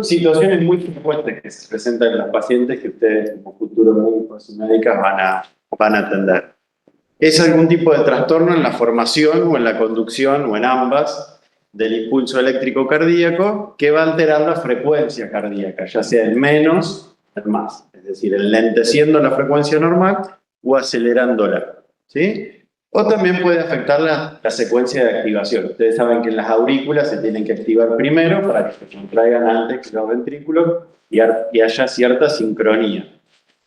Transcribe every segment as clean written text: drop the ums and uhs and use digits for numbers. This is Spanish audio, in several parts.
Situaciones muy frecuentes que se presentan en los pacientes que ustedes como futuros médicos y médicas van a atender. Es algún tipo de trastorno en la formación o en la conducción o en ambas del impulso eléctrico cardíaco que va a alterar la frecuencia cardíaca, ya sea en menos o en más, es decir, enlenteciendo la frecuencia normal o acelerándola, ¿sí? O también puede afectar la secuencia de activación. Ustedes saben que en las aurículas se tienen que activar primero para que se contraigan antes que los ventrículos y haya cierta sincronía.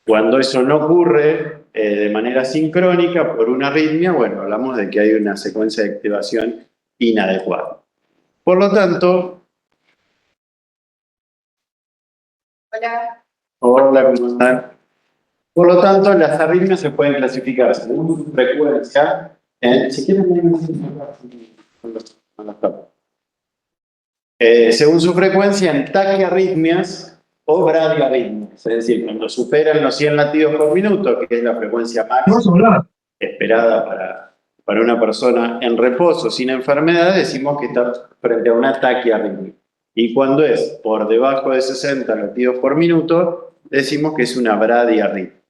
Cuando eso no ocurre de manera sincrónica por una arritmia, bueno, hablamos de que hay una secuencia de activación inadecuada. Por lo tanto... Hola, ¿cómo están? Por lo tanto, las arritmias se pueden clasificar según su frecuencia. Si quieren, según su frecuencia en taquiarritmias o bradiarritmias, es decir, cuando superan los 100 latidos por minuto, que es la frecuencia máxima esperada para una persona en reposo sin enfermedad, decimos que está frente a una taquiarritmia. Y cuando es por debajo de 60 latidos por minuto, decimos que es una bradiarritmia.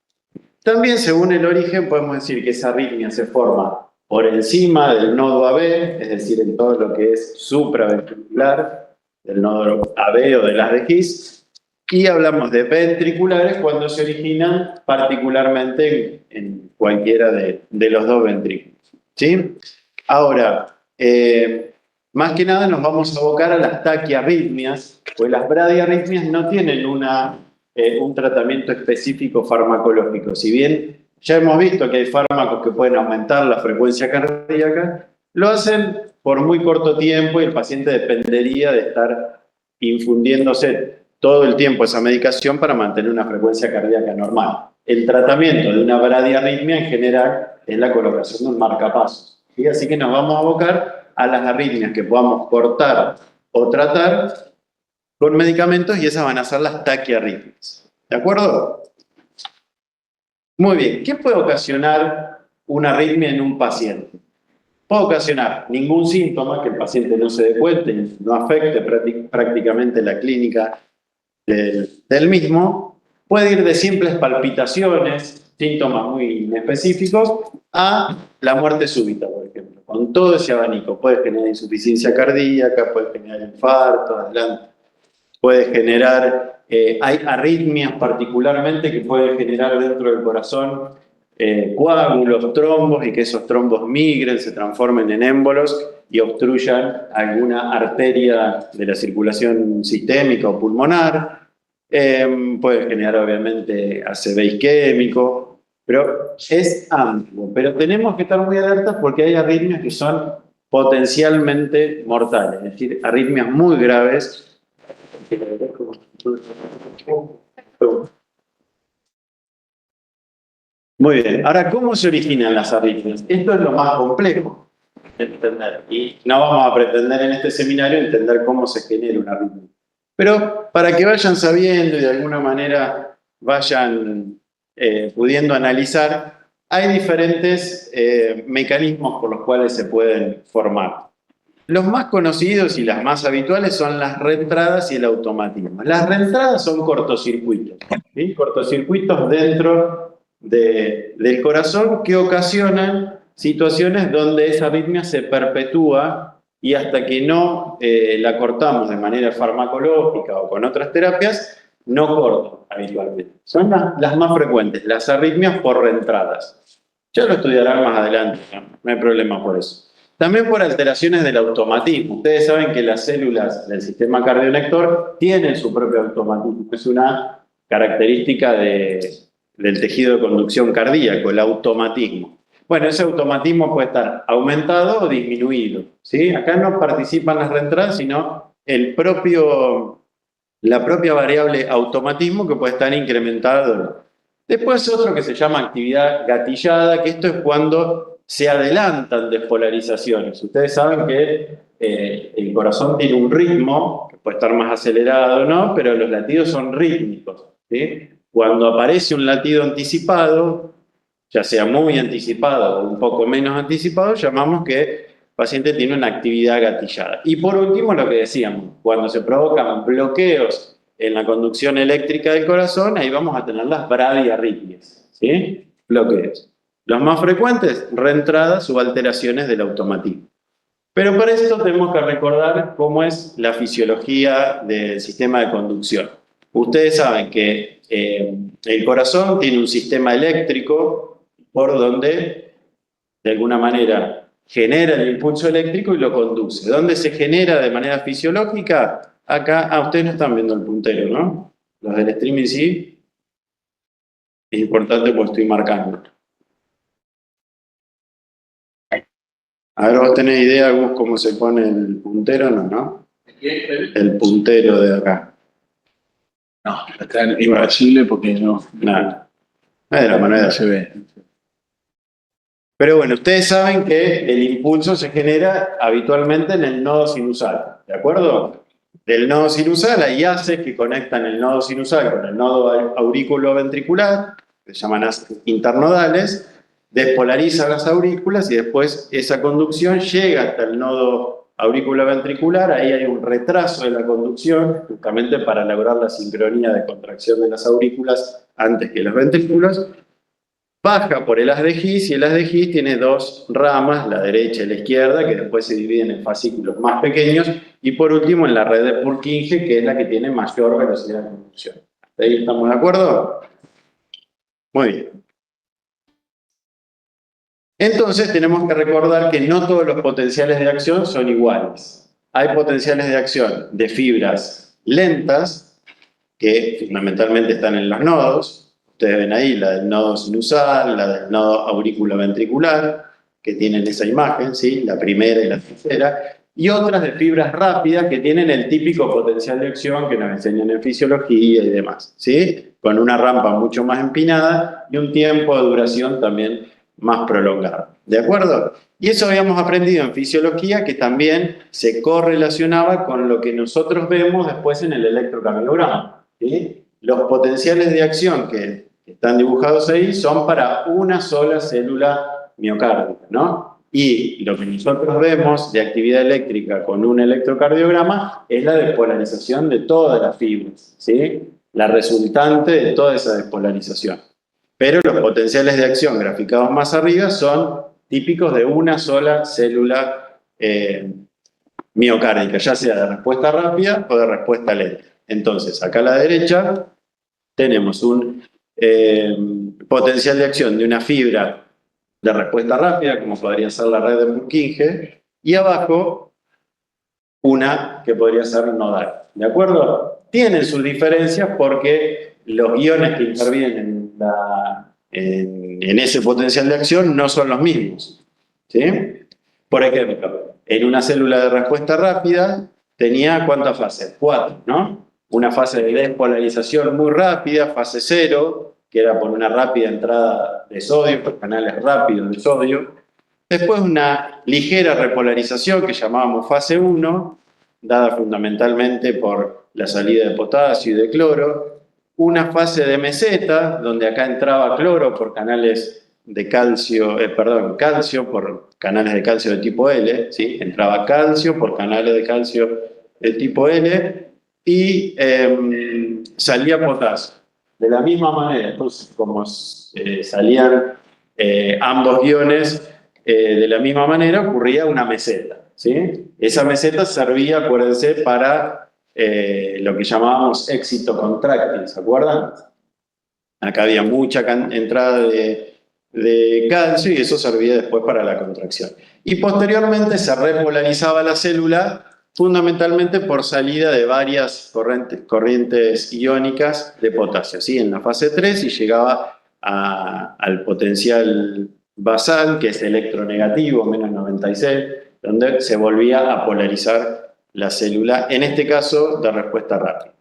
También, según el origen, podemos decir que esa arritmia se forma por encima del nodo AB, es decir, en todo lo que es supraventricular, del nodo AB o de las de His, y hablamos de ventriculares cuando se originan particularmente en cualquiera de los dos ventrículos, ¿sí? Ahora, más que nada nos vamos a abocar a las taquiarritmias, pues las bradiarritmias no tienen un tratamiento específico farmacológico. Si bien ya hemos visto que hay fármacos que pueden aumentar la frecuencia cardíaca, lo hacen por muy corto tiempo y el paciente dependería de estar infundiéndose todo el tiempo esa medicación para mantener una frecuencia cardíaca normal. El tratamiento de una bradiarritmia en general es la colocación de un marcapasos, ¿sí? Así que nos vamos a abocar a las arritmias que podamos cortar o tratar con medicamentos y esas van a ser las taquiarritmias. ¿De acuerdo? Muy bien. ¿Qué puede ocasionar una arritmia en un paciente? Puede ocasionar ningún síntoma que el paciente no se dé cuenta y no afecte prácticamente la clínica del mismo. Puede ir de simples palpitaciones, síntomas muy específicos, a la muerte súbita, por ejemplo. Con todo ese abanico puede generar insuficiencia cardíaca, puede generar infarto, adelante. Puede generar, hay arritmias particularmente que pueden generar dentro del corazón coágulos, trombos, y que esos trombos migren, se transformen en émbolos y obstruyan alguna arteria de la circulación sistémica o pulmonar. Puede generar obviamente ACV isquémico, pero es amplio. Pero tenemos que estar muy alertas porque hay arritmias que son potencialmente mortales, es decir, arritmias muy graves. Muy bien. Ahora, ¿cómo se originan las arritmias? Esto es lo más complejo de entender. Y no vamos a pretender en este seminario entender cómo se genera una arritmia. Pero para que vayan sabiendo y de alguna manera vayan pudiendo analizar, hay diferentes mecanismos por los cuales se pueden formar. Los más conocidos y las más habituales son las reentradas y el automatismo. Las reentradas son cortocircuitos, ¿sí? Cortocircuitos dentro del corazón que ocasionan situaciones donde esa arritmia se perpetúa y hasta que no la cortamos de manera farmacológica o con otras terapias, no cortan habitualmente. Son las más frecuentes, las arritmias por reentradas. Ya lo estudiarán más adelante, no hay problema por eso. También por alteraciones del automatismo. Ustedes saben que las células del sistema cardionector tienen su propio automatismo. Es una característica del tejido de conducción cardíaco, el automatismo. Bueno, ese automatismo puede estar aumentado o disminuido, ¿sí? Acá no participan las reentradas, sino la propia variable automatismo que puede estar incrementada o no. Después otro que se llama actividad gatillada, que esto es cuando se adelantan despolarizaciones. Ustedes saben que el corazón tiene un ritmo, que puede estar más acelerado o no, pero los latidos son rítmicos, ¿sí? Cuando aparece un latido anticipado, ya sea muy anticipado o un poco menos anticipado, llamamos que paciente tiene una actividad gatillada. Y por último, lo que decíamos, cuando se provocan bloqueos en la conducción eléctrica del corazón, ahí vamos a tener las bradiarritmias, ¿sí? Bloqueos. Los más frecuentes, reentradas o alteraciones del automatismo. Pero para esto tenemos que recordar cómo es la fisiología del sistema de conducción. Ustedes saben que el corazón tiene un sistema eléctrico por donde, de alguna manera, genera el impulso eléctrico y lo conduce. ¿Dónde se genera de manera fisiológica? Acá, ustedes no están viendo el puntero, ¿no? Los del streaming sí. Es importante porque estoy marcando. A ver, ¿vos tenés idea, Gus, cómo se pone el puntero? No. El puntero de acá. No, está invisible porque no. Nada. De la manera No se ve. Pero bueno, ustedes saben que el impulso se genera habitualmente en el nodo sinusal, ¿de acuerdo? Del nodo sinusal hay haces que conectan el nodo sinusal con el nodo auriculoventricular, que se llaman haces internodales, despolarizan las aurículas y después esa conducción llega hasta el nodo auriculoventricular, ahí hay un retraso de la conducción, justamente para lograr la sincronía de contracción de las aurículas antes que los ventrículos. Baja por el haz de His y el haz de His tiene dos ramas, la derecha y la izquierda, que después se dividen en fascículos más pequeños, y por último en la red de Purkinje, que es la que tiene mayor velocidad de conducción. ¿Hasta ahí estamos de acuerdo? Muy bien. Entonces tenemos que recordar que no todos los potenciales de acción son iguales. Hay potenciales de acción de fibras lentas, que fundamentalmente están en los nodos. Ustedes ven ahí la del nodo sinusal, la del nodo auriculoventricular, que tienen esa imagen, ¿sí? La primera y la tercera, y otras de fibras rápidas que tienen el típico potencial de acción que nos enseñan en fisiología y demás, ¿sí? Con una rampa mucho más empinada y un tiempo de duración también más prolongado. ¿De acuerdo? Y eso habíamos aprendido en fisiología, que también se correlacionaba con lo que nosotros vemos después en el electrocardiograma, ¿sí? Los potenciales de acción que están dibujados ahí son para una sola célula miocárdica, ¿no? Y lo que nosotros vemos de actividad eléctrica con un electrocardiograma es la despolarización de todas las fibras, ¿sí? La resultante de toda esa despolarización. Pero los potenciales de acción graficados más arriba son típicos de una sola célula miocárdica, ya sea de respuesta rápida o de respuesta lenta. Entonces, acá a la derecha tenemos un potencial de acción de una fibra de respuesta rápida, como podría ser la red de Purkinje, y abajo una que podría ser nodal. ¿De acuerdo? Tienen sus diferencias porque los iones que intervienen en ese potencial de acción no son los mismos, ¿sí? Por ejemplo, en una célula de respuesta rápida tenía ¿cuántas fases? 4, ¿no? Una fase de despolarización muy rápida, fase 0, que era por una rápida entrada de sodio, por canales rápidos de sodio. Después una ligera repolarización que llamábamos fase 1, dada fundamentalmente por la salida de potasio y de cloro. Una fase de meseta, donde acá entraba cloro por canales de calcio, calcio por canales de calcio de tipo L, ¿sí? Entraba calcio por canales de calcio de tipo L y salía potasio. De la misma manera, entonces, como salían ambos iones de la misma manera, ocurría una meseta, ¿sí? Esa meseta servía, acuérdense, para lo que llamábamos éxito contráctil, ¿se acuerdan? Acá había mucha entrada de calcio y eso servía después para la contracción. Y posteriormente se repolarizaba la célula fundamentalmente por salida de varias corrientes iónicas de potasio, ¿sí? En la fase 3 y llegaba al potencial basal, que es electronegativo, menos 96, donde se volvía a polarizar la célula, en este caso de respuesta rápida.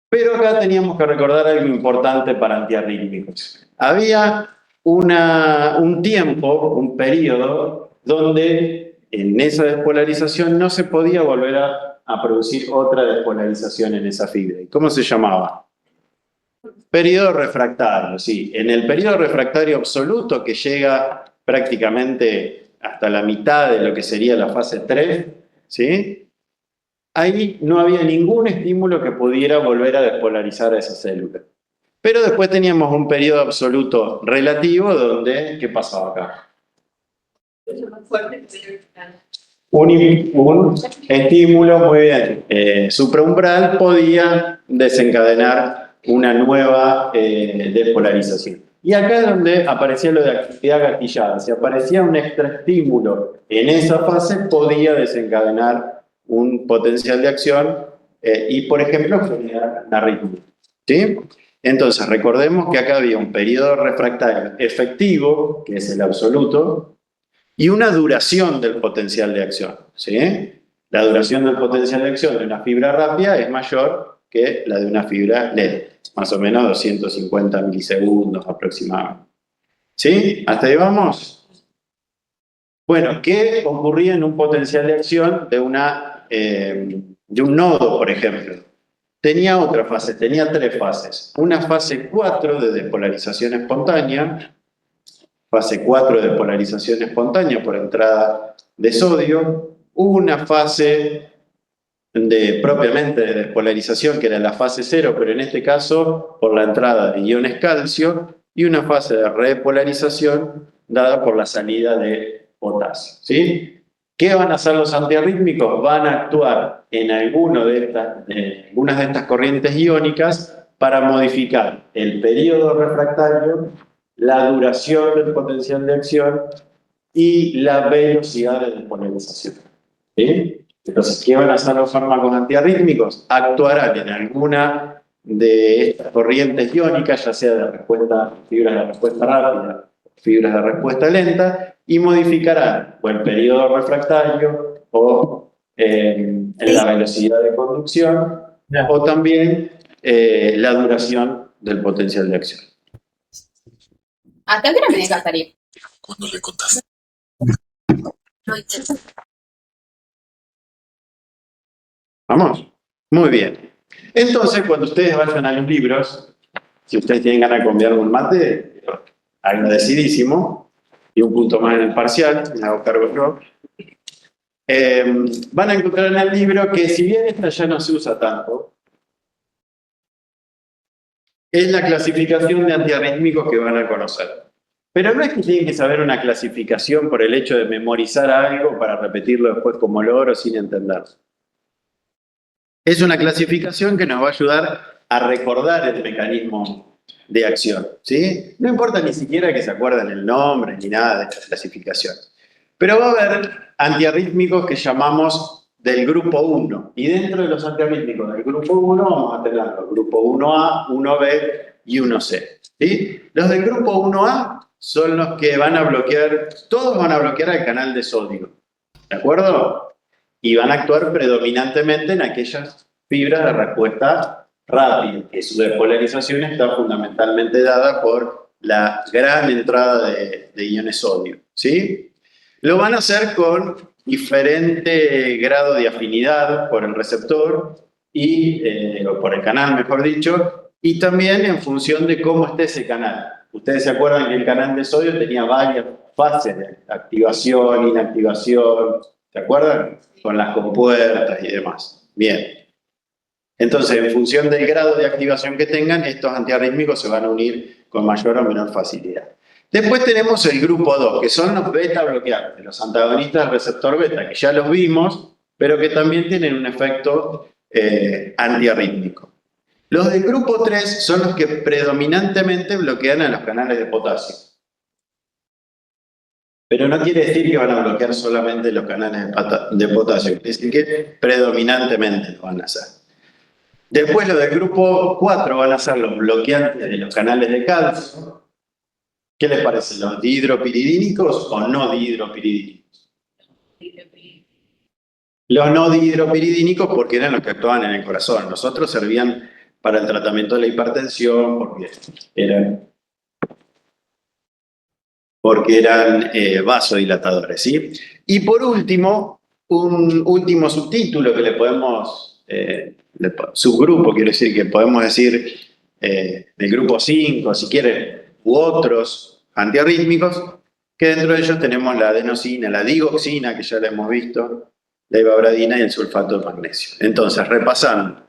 Pero acá teníamos que recordar algo importante para antiarrítmicos. Había un tiempo, un periodo, donde en esa despolarización no se podía volver a producir otra despolarización en esa fibra. ¿Y cómo se llamaba? Periodo refractario, sí. En el periodo refractario absoluto, que llega prácticamente hasta la mitad de lo que sería la fase 3, ¿sí? Ahí no había ningún estímulo que pudiera volver a despolarizar a esa célula. Pero después teníamos un periodo absoluto relativo donde, ¿qué pasaba acá? Un estímulo, muy bien, supraumbral podía desencadenar una nueva despolarización. Y acá es donde aparecía lo de actividad gatillada. Si aparecía un extraestímulo en esa fase, podía desencadenar un potencial de acción y, por ejemplo, generar una arritmia. ¿Sí? Entonces, recordemos que acá había un periodo refractario efectivo, que es el absoluto, y una duración del potencial de acción. ¿Sí? La duración del potencial de acción de una fibra rápida es mayor que la de una fibra lenta, más o menos 250 milisegundos aproximadamente. ¿Sí? ¿Hasta ahí vamos? Bueno, ¿qué ocurría en un potencial de acción de un nodo, por ejemplo? Tenía otra fase, tenía 3 fases. Una fase 4 de despolarización espontánea, fase 4 de polarización espontánea por entrada de sodio, una fase propiamente de despolarización, que era la fase 0, pero en este caso por la entrada de iones calcio, y una fase de repolarización dada por la salida de potasio. ¿Sí? ¿Qué van a hacer los antiarrítmicos? Van a actuar en algunas de estas corrientes iónicas para modificar el periodo refractario, la duración del potencial de acción y la velocidad de despolarización. ¿Sí? Entonces, ¿qué van a hacer los fármacos antiarrítmicos? Actuarán en alguna de estas corrientes iónicas, ya sea de fibras de respuesta rápida, fibras de respuesta lenta, y modificarán o el periodo refractario o la velocidad de conducción o también la duración del potencial de acción. ¿Hasta qué hora me dejas salir? Cuando le contaste. ¿Vamos? Muy bien. Entonces, cuando ustedes vayan a los libros, si ustedes tienen ganas de comer un mate, agradecidísimo, y un punto más en el parcial, me hago cargo yo, van a encontrar en el libro que si bien esta ya no se usa tanto, es la clasificación de antiarrítmicos que van a conocer. Pero no es que tienen que saber una clasificación por el hecho de memorizar algo para repetirlo después como logro sin entenderlo. Es una clasificación que nos va a ayudar a recordar el mecanismo de acción, ¿sí? No importa ni siquiera que se acuerden el nombre ni nada de esta clasificación. Pero va a haber antiarrítmicos que llamamos del grupo 1. Y dentro de los antiarrítmicos del grupo 1 vamos a tener los grupos 1A, 1B y 1C. ¿Sí? Los del grupo 1A son los que van a bloquear, todos van a bloquear el canal de sodio. ¿De acuerdo? Y van a actuar predominantemente en aquellas fibras de respuesta rápida, que su despolarización está fundamentalmente dada por la gran entrada de iones sodio. ¿Sí? Lo van a hacer con diferente grado de afinidad por el receptor, o por el canal, mejor dicho, y también en función de cómo esté ese canal. Ustedes se acuerdan que el canal de sodio tenía varias fases de activación, inactivación, ¿se acuerdan? Con las compuertas y demás. Bien. Entonces, en función del grado de activación que tengan, estos antiarrítmicos se van a unir con mayor o menor facilidad. Después tenemos el grupo 2, que son los beta bloqueantes, los antagonistas del receptor beta, que ya los vimos, pero que también tienen un efecto antiarrítmico. Los del grupo 3 son los que predominantemente bloquean a los canales de potasio. Pero no quiere decir que van a bloquear solamente los canales de potasio, quiere decir que predominantemente lo van a hacer. Después los del grupo 4 van a ser los bloqueantes de los canales de calcio. ¿Qué les parece? ¿Los dihidropiridínicos o no dihidropiridínicos? Los no dihidropiridínicos porque eran los que actuaban en el corazón. Los otros servían para el tratamiento de la hipertensión porque eran vasodilatadores, ¿sí? Y por último, un último subtítulo que le podemos, subgrupo, quiero decir, que podemos decir del grupo 5, si quieren, u otros antiarrítmicos, que dentro de ellos tenemos la adenosina, la digoxina, que ya la hemos visto, la ivabradina y el sulfato de magnesio. Entonces, repasando,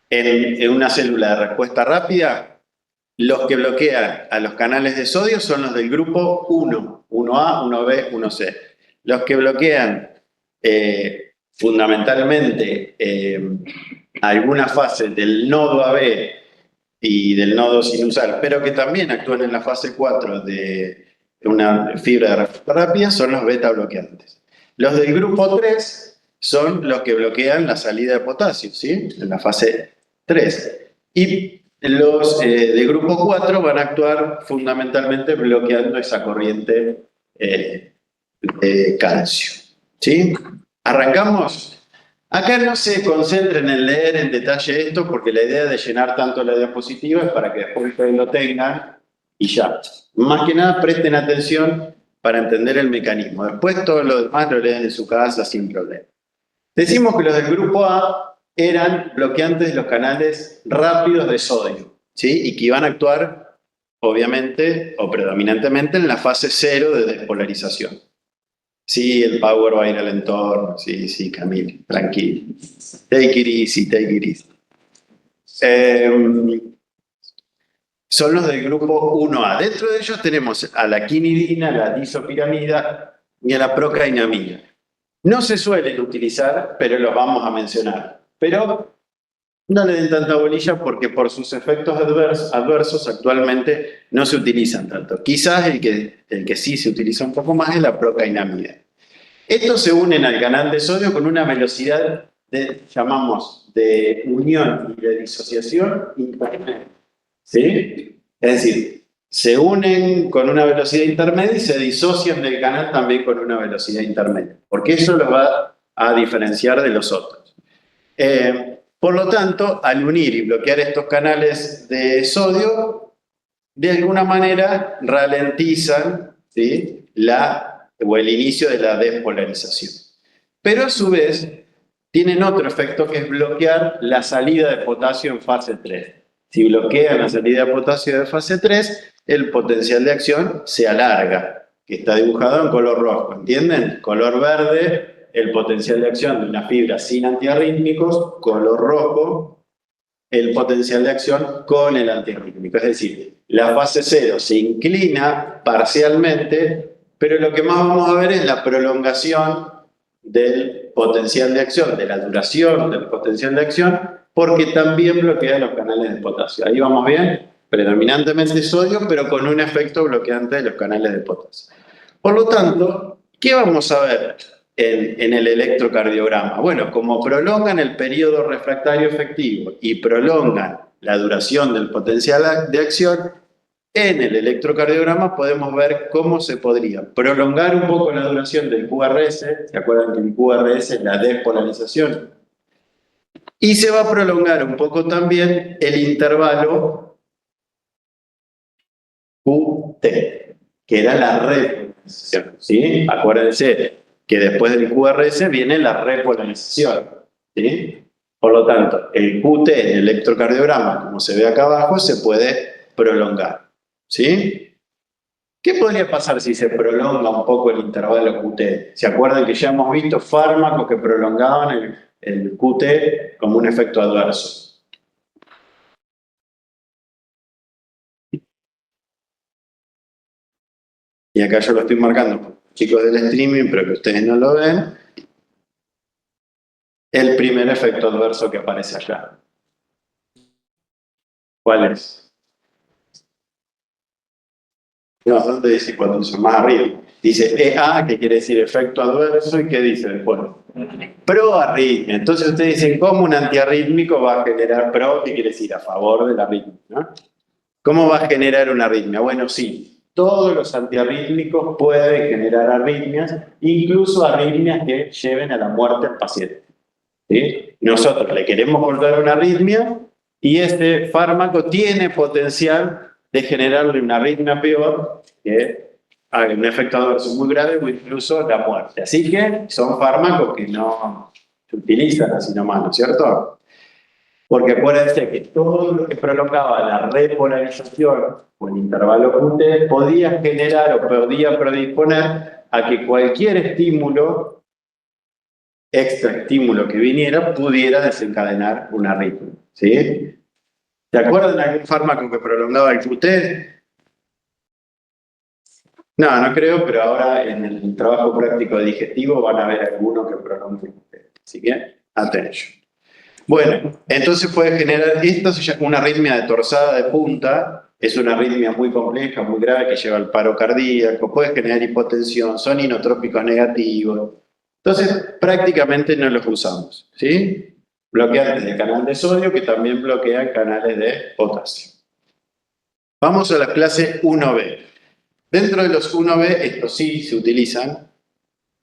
en una célula de respuesta rápida, los que bloquean a los canales de sodio son los del grupo 1, 1A, 1B, 1C. Los que bloquean fundamentalmente alguna fase del nodo AB y del nodo sinusal, pero que también actúan en la fase 4 de una fibra de respuesta rápida, son los beta bloqueantes. Los del grupo 3 son los que bloquean la salida de potasio, ¿sí? En la fase 3. Y los del grupo 4 van a actuar fundamentalmente bloqueando esa corriente de calcio, ¿sí? ¿Arrancamos? Acá no se concentren en leer en detalle esto, porque la idea de llenar tanto la diapositiva es para que después ustedes lo tengan y ya. Más que nada presten atención para entender el mecanismo. Después todo lo demás lo leen en su casa sin problema. Decimos que los del grupo A eran bloqueantes de los canales rápidos de sodio, ¿sí? Y que iban a actuar, obviamente, o predominantemente en la fase 0 de despolarización. Sí, el power va a ir al entorno. Sí, Camille, tranquilo. Take it easy, take it easy. Son los del grupo 1A. Dentro de ellos tenemos a la quinidina, la disopiramida y a la procainamida. No se suelen utilizar, pero los vamos a mencionar. Pero no le den tanta bolilla porque por sus efectos adversos actualmente no se utilizan tanto. Quizás el que sí se utiliza un poco más es la procainamida. Estos se unen al canal de sodio con una velocidad llamamos de unión y de disociación intermedia. ¿Sí? Es decir, se unen con una velocidad intermedia y se disocian del canal también con una velocidad intermedia, porque eso los va a diferenciar de los otros. Por lo tanto, al unir y bloquear estos canales de sodio, de alguna manera ralentizan, ¿sí?, o el inicio de la despolarización. Pero a su vez, tienen otro efecto que es bloquear la salida de potasio en fase 3. Si bloquean la salida de potasio de fase 3, el potencial de acción se alarga, que está dibujado en color rojo, ¿entienden? Color verde, el potencial de acción de una fibra sin antiarrítmicos, color rojo, el potencial de acción con el antiarrítmico. Es decir, la fase 0 se inclina parcialmente, pero lo que más vamos a ver es la prolongación del potencial de acción, de la duración del potencial de acción, porque también bloquea los canales de potasio. Ahí vamos bien, predominantemente sodio, pero con un efecto bloqueante de los canales de potasio. Por lo tanto, ¿qué vamos a ver en el electrocardiograma? Bueno, como prolongan el periodo refractario efectivo y prolongan la duración del potencial de acción, en el electrocardiograma podemos ver cómo se podría prolongar un poco la duración del QRS. ¿Se acuerdan que el QRS es la despolarización? Y se va a prolongar un poco también el intervalo QT, que era la repolarización, ¿sí? Acuérdense que después del QRS viene la repolarización, ¿sí? Por lo tanto, el QT en el electrocardiograma, como se ve acá abajo, se puede prolongar, ¿sí? ¿Qué podría pasar si se prolonga un poco el intervalo QT? ¿Se acuerdan que ya hemos visto fármacos que prolongaban el QT como un efecto adverso? Y acá yo lo estoy marcando, chicos del streaming, pero que ustedes no lo ven. El primer efecto adverso que aparece acá. ¿Cuál es? No, ¿dónde dice cuando dice más arriba? Dice EA, que quiere decir efecto adverso, ¿y qué dice después? Proarritmia. Entonces ustedes dicen, ¿cómo un antiarrítmico va a generar pro? ¿Qué quiere decir? A favor de la arritmia, ¿no? ¿Cómo va a generar una arritmia? Bueno, sí, todos los antiarrítmicos pueden generar arritmias, incluso arritmias que lleven a la muerte al paciente, ¿sí? Nosotros le queremos cortar una arritmia y este fármaco tiene potencial de generarle una arritmia peor, que haga un efecto adverso muy grave o incluso la muerte. Así que son fármacos que no se utilizan así nomás, ¿no es cierto? Porque acuérdense que todo lo que prolongaba la repolarización o el intervalo QT podía generar o podía predisponer a que cualquier estímulo, extra estímulo que viniera, pudiera desencadenar una arritmia. ¿Sí? ¿Se acuerdan de algún fármaco que prolongaba el QT? No, no creo, pero ahora en el trabajo práctico digestivo van a ver alguno que prolongue el QT. Así que, atención. Bueno, entonces puede generar, esto se llama una arritmia de torsada de punta, es una arritmia muy compleja, muy grave que lleva al paro cardíaco, puede generar hipotensión, son inotrópicos negativos. Entonces, prácticamente no los usamos, ¿sí? Bloqueantes de canal de sodio que también bloquean canales de potasio. Vamos a la clase 1B. Dentro de los 1B, estos sí se utilizan.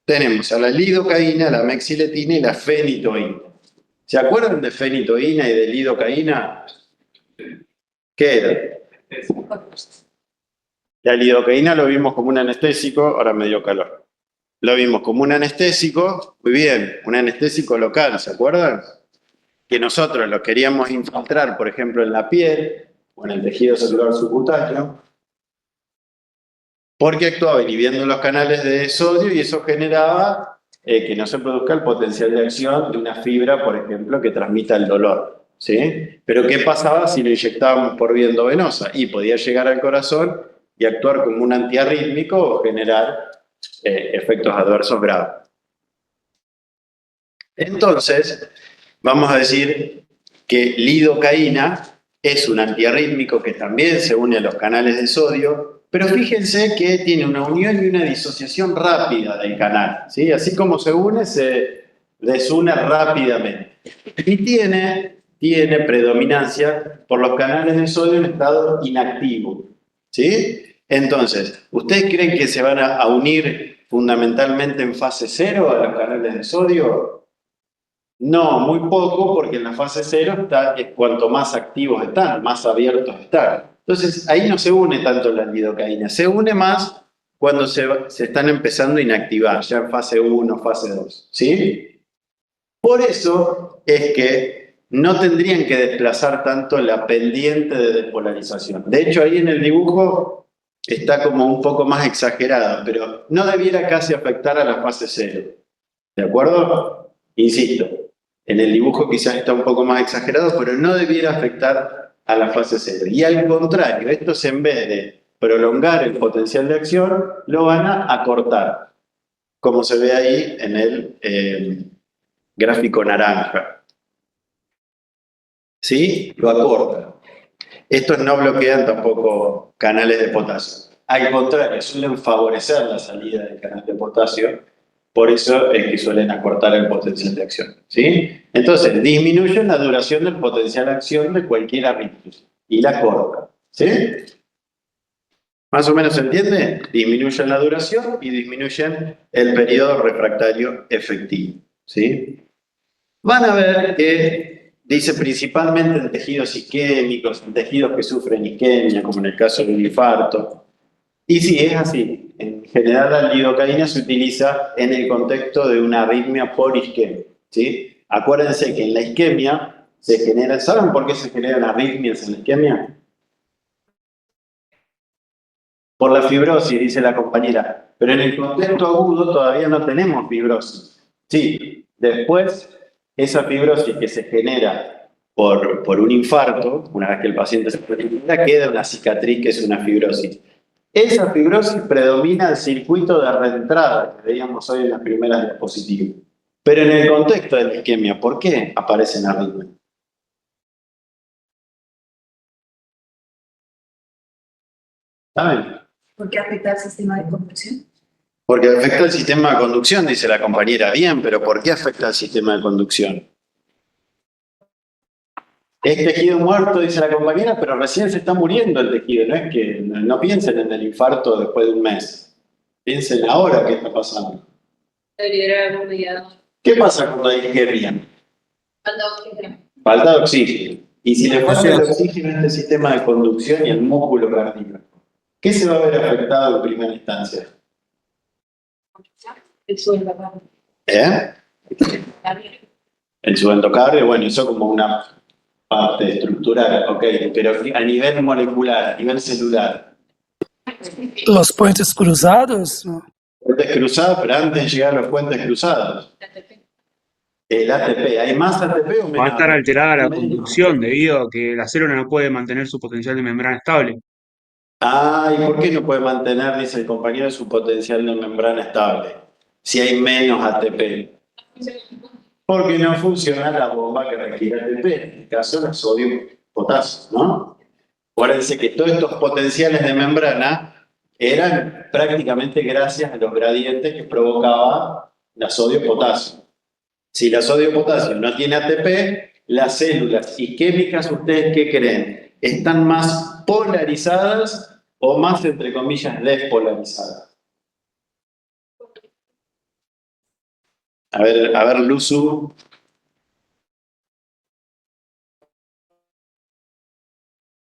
Tenemos a la lidocaína, la mexiletina y la fenitoína. ¿Se acuerdan de fenitoína y de lidocaína? ¿Qué era? La lidocaína lo vimos como un anestésico, ahora me dio calor. Lo vimos como un anestésico, muy bien, un anestésico local, ¿se acuerdan? Que nosotros lo queríamos infiltrar, por ejemplo, en la piel o en el tejido celular subcutáneo, porque actuaba inhibiendo los canales de sodio y eso generaba que no se produzca el potencial de acción de una fibra, por ejemplo, que transmita el dolor. ¿Sí? Pero ¿qué pasaba si lo inyectábamos por vía endovenosa? Y podía llegar al corazón y actuar como un antiarrítmico o generar efectos adversos graves. Entonces, vamos a decir que lidocaína es un antiarrítmico que también se une a los canales de sodio, pero fíjense que tiene una unión y una disociación rápida del canal, ¿sí? Así como se une, se desune rápidamente. Y tiene predominancia por los canales de sodio en estado inactivo, ¿sí? Entonces, ¿ustedes creen que se van a unir fundamentalmente en fase 0 a los canales de sodio? No, muy poco, porque en la fase 0 es cuanto más activos están, más abiertos están. Entonces, ahí no se une tanto la lidocaína, se une más cuando se están empezando a inactivar, ya en fase 1, fase 2. ¿Sí? Por eso es que no tendrían que desplazar tanto la pendiente de despolarización. De hecho, ahí en el dibujo está como un poco más exagerada, pero no debiera casi afectar a la fase 0. ¿De acuerdo? Insisto, en el dibujo quizás está un poco más exagerado, pero no debiera afectar a la fase 0. Y al contrario, estos en vez de prolongar el potencial de acción, lo van a acortar, como se ve ahí en el gráfico naranja. ¿Sí? Lo acortan. Estos no bloquean tampoco canales de potasio. Al contrario, suelen favorecer la salida del canal de potasio. Por eso es que suelen acortar el potencial de acción. ¿Sí? Entonces, disminuyen la duración del potencial de acción de cualquier arritmia y la cortan. ¿Sí? ¿Más o menos se entiende? Disminuyen la duración y disminuyen el periodo refractario efectivo. ¿Sí? Van a ver que dice principalmente en tejidos isquémicos, en tejidos que sufren isquemia, como en el caso del infarto. Y sí, es así. En general la lidocaína se utiliza en el contexto de una arritmia por isquemia. ¿Sí? Acuérdense que en la isquemia se generan, ¿saben por qué se generan arritmias en la isquemia? Por la fibrosis, dice la compañera. Pero en el contexto agudo todavía no tenemos fibrosis. Sí, después esa fibrosis que se genera por un infarto, una vez que el paciente se recupera, queda una cicatriz que es una fibrosis. Esa fibrosis predomina el circuito de reentrada que veíamos hoy en las primeras diapositivas. Pero en el contexto de la isquemia, ¿por qué aparecen arritmias? ¿Saben? ¿Por qué afecta al sistema de conducción? Porque afecta al sistema de conducción, dice la compañera. Bien, pero ¿por qué afecta al sistema de conducción? Es tejido muerto, dice la compañera, pero recién se está muriendo el tejido. No es que no piensen en el infarto después de un mes. Piensen ahora qué está pasando. ¿Qué pasa cuando hay isquemia? Falta de oxígeno. Y si le falta el oxígeno a este sistema de conducción y el músculo cardíaco, ¿qué se va a ver afectado en primera instancia? El suelo. ¿Eh? El subendocardio, bueno, eso como una parte estructural, ok, pero a nivel molecular, a nivel celular. Los puentes cruzados, ¿no? Puentes cruzados, pero antes de llegar a los puentes cruzados. El ATP, ¿hay más ATP o menos? Va a estar alterada la Menos. conducción debido a que la célula no puede mantener su potencial de membrana estable. Ah, ¿y por qué no puede mantener, dice el compañero, su potencial de membrana estable? Si hay menos ATP. Porque no funciona la bomba que requiere ATP, en este caso la sodio-potasio, ¿no? Acuérdense que todos estos potenciales de membrana eran prácticamente gracias a los gradientes que provocaba la sodio-potasio. Si la sodio-potasio no tiene ATP, las células isquémicas, ¿ustedes qué creen? ¿Están más polarizadas o más, entre comillas, despolarizadas? A ver, Luzu.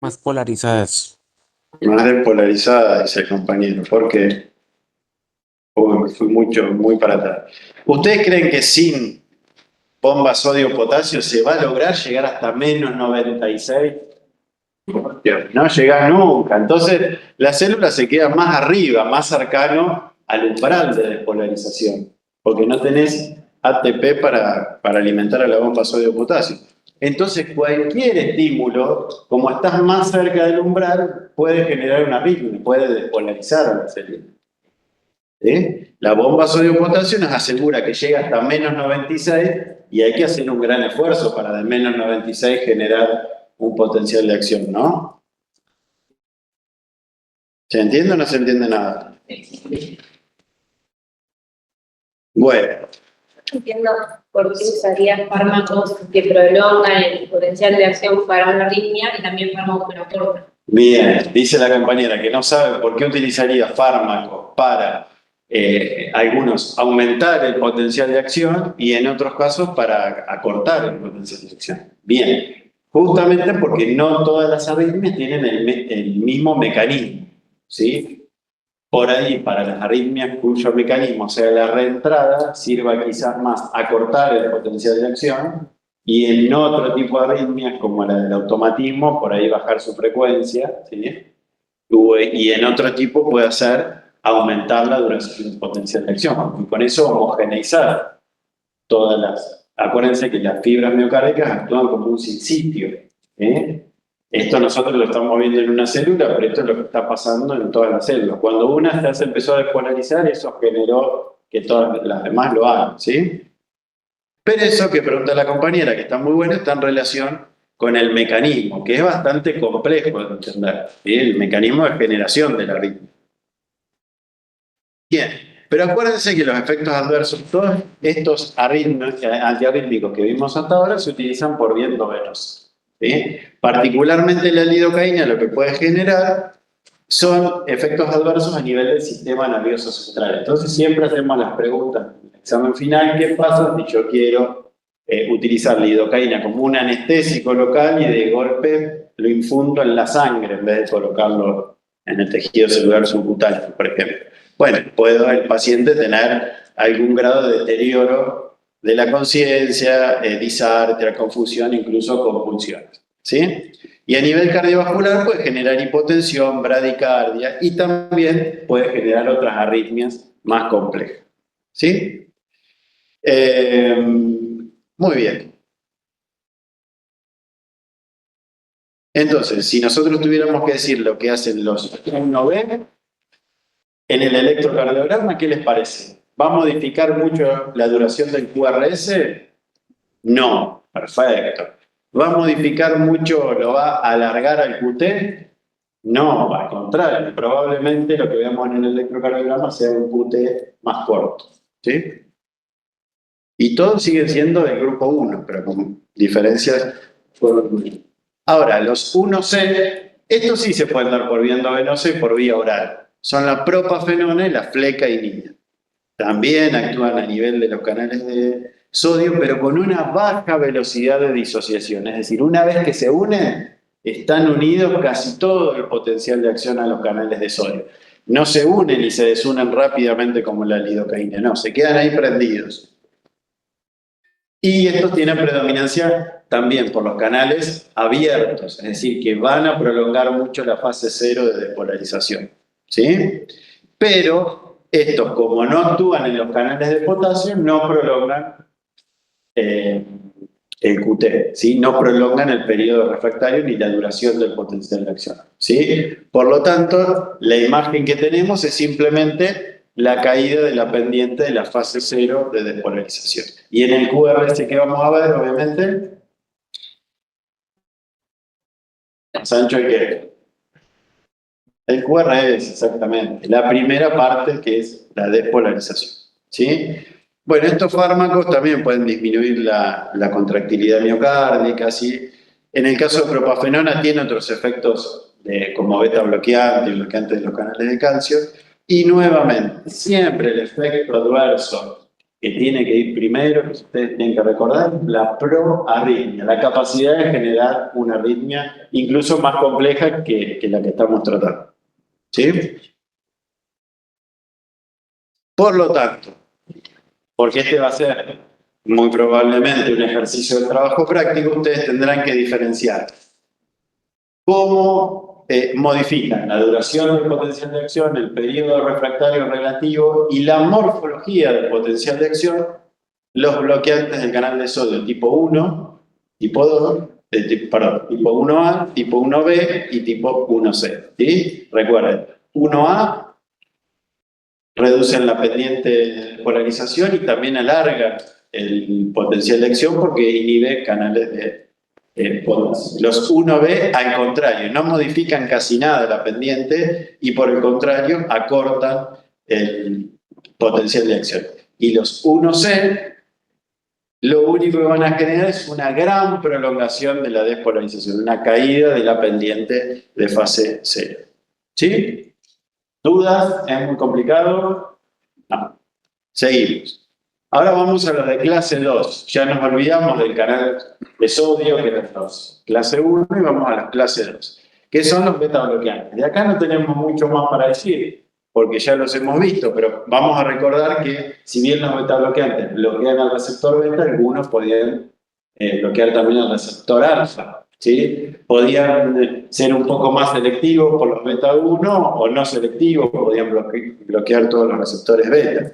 Más polarizadas. Más despolarizada, dice el compañero. ¿Por qué? Uy, fui muy para atrás. ¿Ustedes creen que sin bomba sodio-potasio se va a lograr llegar hasta menos 96? No llega nunca. Entonces, la célula se queda más arriba, más cercano al umbral de despolarización, porque no tenés ATP para alimentar a la bomba sodio-potasio. Entonces, cualquier estímulo, como estás más cerca del umbral, puede generar una arritmia, puede despolarizar a la célula. ¿Sí? La bomba sodio-potasio nos asegura que llega hasta menos 96 y hay que hacer un gran esfuerzo para de menos 96 generar un potencial de acción, ¿no? ¿Se entiende o no se entiende nada? Bueno. Entiendo por qué usaría fármacos que prolongan el potencial de acción para una arritmia y también fármacos que no aportan. Bien, dice la compañera que no sabe por qué utilizaría fármacos para algunos aumentar el potencial de acción y en otros casos para acortar el potencial de acción. Bien, justamente porque no todas las arritmias tienen el mismo mecanismo, ¿sí? Por ahí, para las arritmias cuyo mecanismo sea la reentrada, sirva quizás más acortar el potencial de acción y en otro tipo de arritmias, como la del automatismo, por ahí bajar su frecuencia, ¿sí? Y en otro tipo puede hacer aumentar la duración del potencial de acción. Y con eso homogeneizar todas las... Acuérdense que las fibras miocárdicas actúan como un sitio, ¿eh? Esto nosotros lo estamos viendo en una célula, pero esto es lo que está pasando en todas las células. Cuando una se empezó a despolarizar, eso generó que todas las demás lo hagan, ¿sí? Pero eso que pregunta la compañera, que está muy bueno, está en relación con el mecanismo, que es bastante complejo de entender, ¿sí? El mecanismo de generación de la arritmia. Bien, pero acuérdense que los efectos adversos, todos estos antiarrítmicos que vimos hasta ahora, se utilizan por vía endovenosa, ¿sí? Particularmente la lidocaína lo que puede generar son efectos adversos a nivel del sistema nervioso central. Entonces siempre hacemos las preguntas en el examen final, ¿qué pasa si yo quiero utilizar lidocaína como un anestésico local y de golpe lo infundo en la sangre en vez de colocarlo en el tejido celular subcutáneo, por ejemplo? Bueno, puede el paciente tener algún grado de deterioro de la conciencia, disartria, confusión, incluso convulsiones, ¿sí? Y a nivel cardiovascular puede generar hipotensión, bradicardia y también puede generar otras arritmias más complejas, ¿sí? Muy bien. Entonces, si nosotros tuviéramos que decir lo que hacen los 1B en el electrocardiograma, ¿qué les parece? ¿Va a modificar mucho la duración del QRS? No, perfecto. ¿Va a modificar mucho, lo va a alargar al QT? No, al contrario, probablemente lo que veamos en el electrocardiograma sea un QT más corto, ¿sí? Y todos siguen siendo del grupo 1, pero con diferencias. Ahora, los 1C, estos sí se pueden dar por vía endovenosa y por vía oral. Son la propafenona y la flecainina. También actúan a nivel de los canales de sodio, pero con una baja velocidad de disociación. Es decir, una vez que se unen, están unidos casi todo el potencial de acción a los canales de sodio. No se unen y se desunen rápidamente como la lidocaína, no, se quedan ahí prendidos. Y estos tienen predominancia también por los canales abiertos, es decir, que van a prolongar mucho la fase cero de despolarización, ¿sí? Pero estos, como no actúan en los canales de potasio, no prolongan el QT, ¿sí? No prolongan el periodo refractario ni la duración del potencial de acción, ¿sí? Por lo tanto, la imagen que tenemos es simplemente la caída de la pendiente de la fase cero de despolarización. Y en el QRS que vamos a ver, obviamente, Sancho, ¿y qué? El QRS, exactamente, la primera parte que es la despolarización, ¿sí? Bueno, estos fármacos también pueden disminuir la contractilidad miocárdica, ¿sí? En el caso de propafenona tiene otros efectos como beta bloqueante y bloqueante de los canales de calcio. Y nuevamente, siempre el efecto adverso que tiene que ir primero, que ustedes tienen que recordar, la proarritmia, la capacidad de generar una arritmia incluso más compleja que la que estamos tratando, ¿sí? Por lo tanto, porque este va a ser muy probablemente un ejercicio de trabajo práctico, ustedes tendrán que diferenciar cómo modifican la duración del potencial de acción, el periodo refractario relativo y la morfología del potencial de acción los bloqueantes del canal de sodio tipo 1, tipo 2, tipo 1A, tipo 1B y tipo 1C. ¿Sí? Recuerden, 1A reducen la pendiente de polarización y también alargan el potencial de acción porque inhibe canales de potasio. Los 1B, al contrario, no modifican casi nada la pendiente y por el contrario acortan el potencial de acción. Y los 1C, lo único que van a generar es una gran prolongación de la despolarización, una caída de la pendiente de fase 0. ¿Sí? ¿Dudas? ¿Es muy complicado? No. Seguimos. Ahora vamos a la de clase 2. Ya nos olvidamos del canal de sodio, que era clase 1, y vamos a la clase 2, que son los beta bloqueantes. De acá no tenemos mucho más para decir, porque ya los hemos visto, pero vamos a recordar que si bien los beta bloqueantes bloquean al receptor beta, algunos podían bloquear también al receptor alfa. ¿Sí? Podían ser un poco más selectivos por los beta 1 o no selectivos, podían bloquear todos los receptores beta.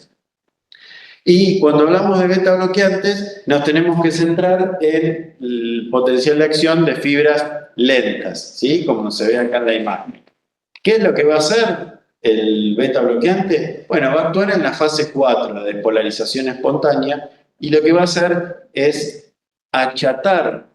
Y cuando hablamos de beta bloqueantes, nos tenemos que centrar en el potencial de acción de fibras lentas, ¿sí? Como se ve acá en la imagen. ¿Qué es lo que va a hacer el beta bloqueante? Bueno, va a actuar en la fase 4, la despolarización espontánea, y lo que va a hacer es achatar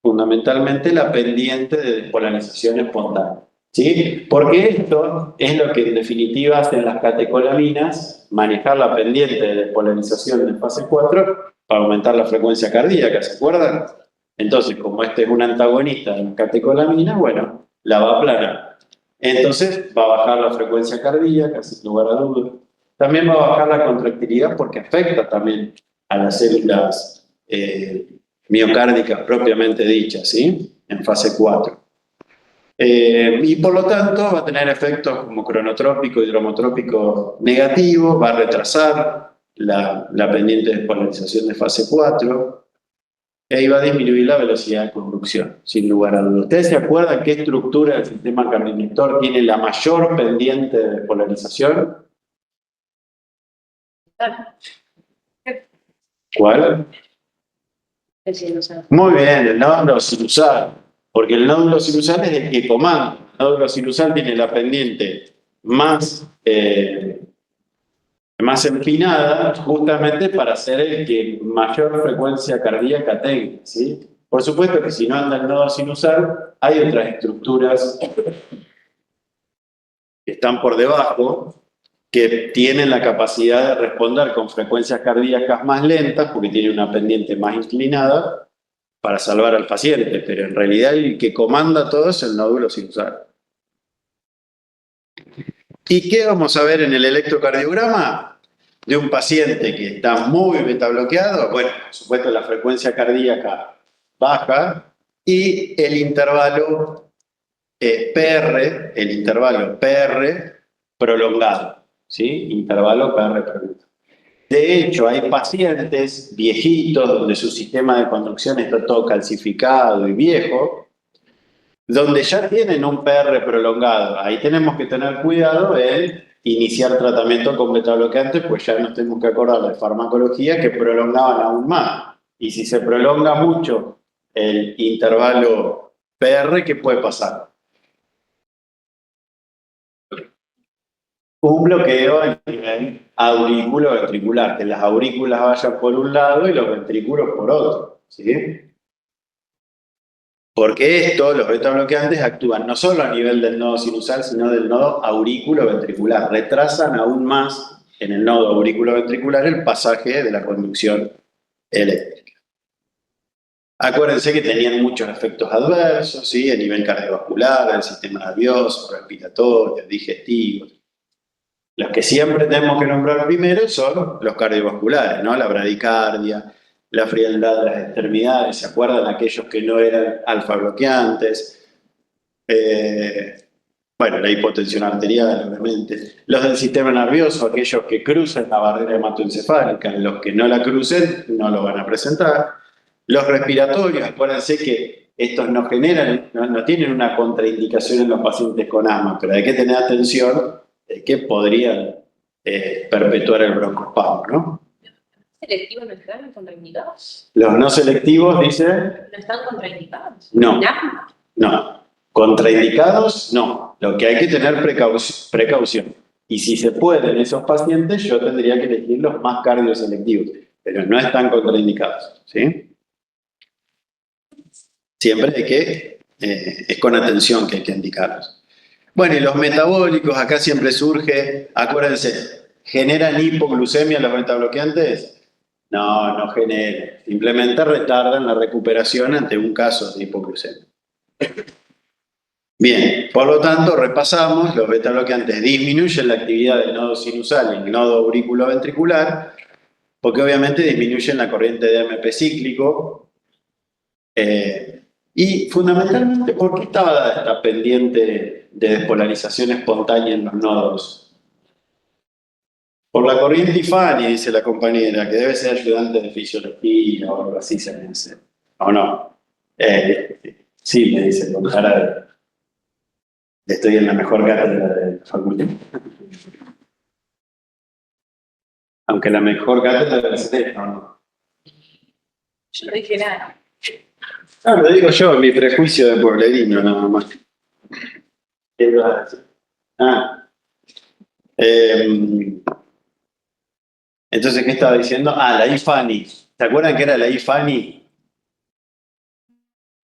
fundamentalmente la pendiente de despolarización espontánea. ¿Sí? Porque esto es lo que en definitiva hacen las catecolaminas, manejar la pendiente de despolarización en fase 4 para aumentar la frecuencia cardíaca, ¿se acuerdan? Entonces, como este es un antagonista de las catecolaminas, bueno, la va a aplanar. Entonces, va a bajar la frecuencia cardíaca, sin lugar a dudas. También va a bajar la contractilidad porque afecta también a las células miocárdicas propiamente dichas, ¿sí? En fase 4. Y por lo tanto va a tener efectos como cronotrópico y dromotrópico negativos, va a retrasar la pendiente de despolarización de fase 4 y va a disminuir la velocidad de conducción, sin lugar a dudas. ¿Ustedes se acuerdan qué estructura del sistema cardioinductor tiene la mayor pendiente de despolarización? ¿Cuál? Muy bien, el nódulo sinusal. Porque el nódulo sinusal es el que comanda. El nódulo sinusal tiene la pendiente más empinada justamente para ser el que mayor frecuencia cardíaca tenga, ¿sí? Por supuesto que si no anda el nodo sinusal, hay otras estructuras que están por debajo que tienen la capacidad de responder con frecuencias cardíacas más lentas porque tienen una pendiente más inclinada para salvar al paciente, pero en realidad el que comanda todo es el nódulo sinusal. ¿Y qué vamos a ver en el electrocardiograma? De un paciente que está muy beta bloqueado, bueno, por supuesto la frecuencia cardíaca baja y el intervalo PR prolongado, ¿sí? Intervalo PR prolongado. De hecho, hay pacientes viejitos donde su sistema de conducción está todo calcificado y viejo, donde ya tienen un PR prolongado. Ahí tenemos que tener cuidado en iniciar tratamiento con betabloqueantes, pues ya nos tenemos que acordar de farmacología que prolongaban aún más. Y si se prolonga mucho el intervalo PR, ¿qué puede pasar? Un bloqueo a nivel aurículo-ventricular, que las aurículas vayan por un lado y los ventrículos por otro, ¿sí? Porque los beta bloqueantes actúan no solo a nivel del nodo sinusal, sino del nodo aurículo-ventricular. Retrasan aún más en el nodo aurículo-ventricular el pasaje de la conducción eléctrica. Acuérdense que tenían muchos efectos adversos, ¿sí? A nivel cardiovascular, del sistema nervioso, respiratorio, digestivo. Los que siempre tenemos que nombrar primero son los cardiovasculares, ¿no? La bradicardia, la frialdad de las extremidades, ¿se acuerdan? Aquellos que no eran alfa bloqueantes. Bueno, la hipotensión arterial, obviamente. Los del sistema nervioso, aquellos que crucen la barrera hematoencefálica, los que no la crucen no lo van a presentar. Los respiratorios, acuérdense que estos no generan, no tienen una contraindicación en los pacientes con asma, pero hay que tener atención de que podrían perpetuar el broncoespasmo, ¿no? ¿Selectivos no están contraindicados? Los no selectivos, dice. ¿No están contraindicados? No. ¿Ya? No. Contraindicados, no. Lo que hay que tener precaución. Y si se puede en esos pacientes, yo tendría que elegir los más cardioselectivos, pero no están contraindicados, ¿sí? Siempre hay que, es con atención que hay que indicarlos. Bueno, y los metabólicos, acá siempre surge, acuérdense, ¿generan hipoglucemia los betabloqueantes? No, no generan, simplemente retardan la recuperación ante un caso de hipoglucemia. Bien, por lo tanto, repasamos, los betabloqueantes disminuyen la actividad del nodo sinusal y el nodo auriculoventricular, porque obviamente disminuyen la corriente de AMP cíclico, y fundamentalmente, ¿por qué estaba esta pendiente de despolarización espontánea en los nodos? Por la corriente IFANI, dice la compañera, que debe ser ayudante de fisiología o algo así se me dice. ¿O no? Sí, me dice, con cara de estoy en la mejor cátedra de la facultad. Aunque la mejor cátedra es esta, ¿no? Yo no dije nada. Ah, lo digo yo, mi prejuicio de pueblerino, nada más. ¿Qué ibas a decir? Entonces, ¿qué estaba diciendo? La IFANI. ¿Se acuerdan que era la IFANI?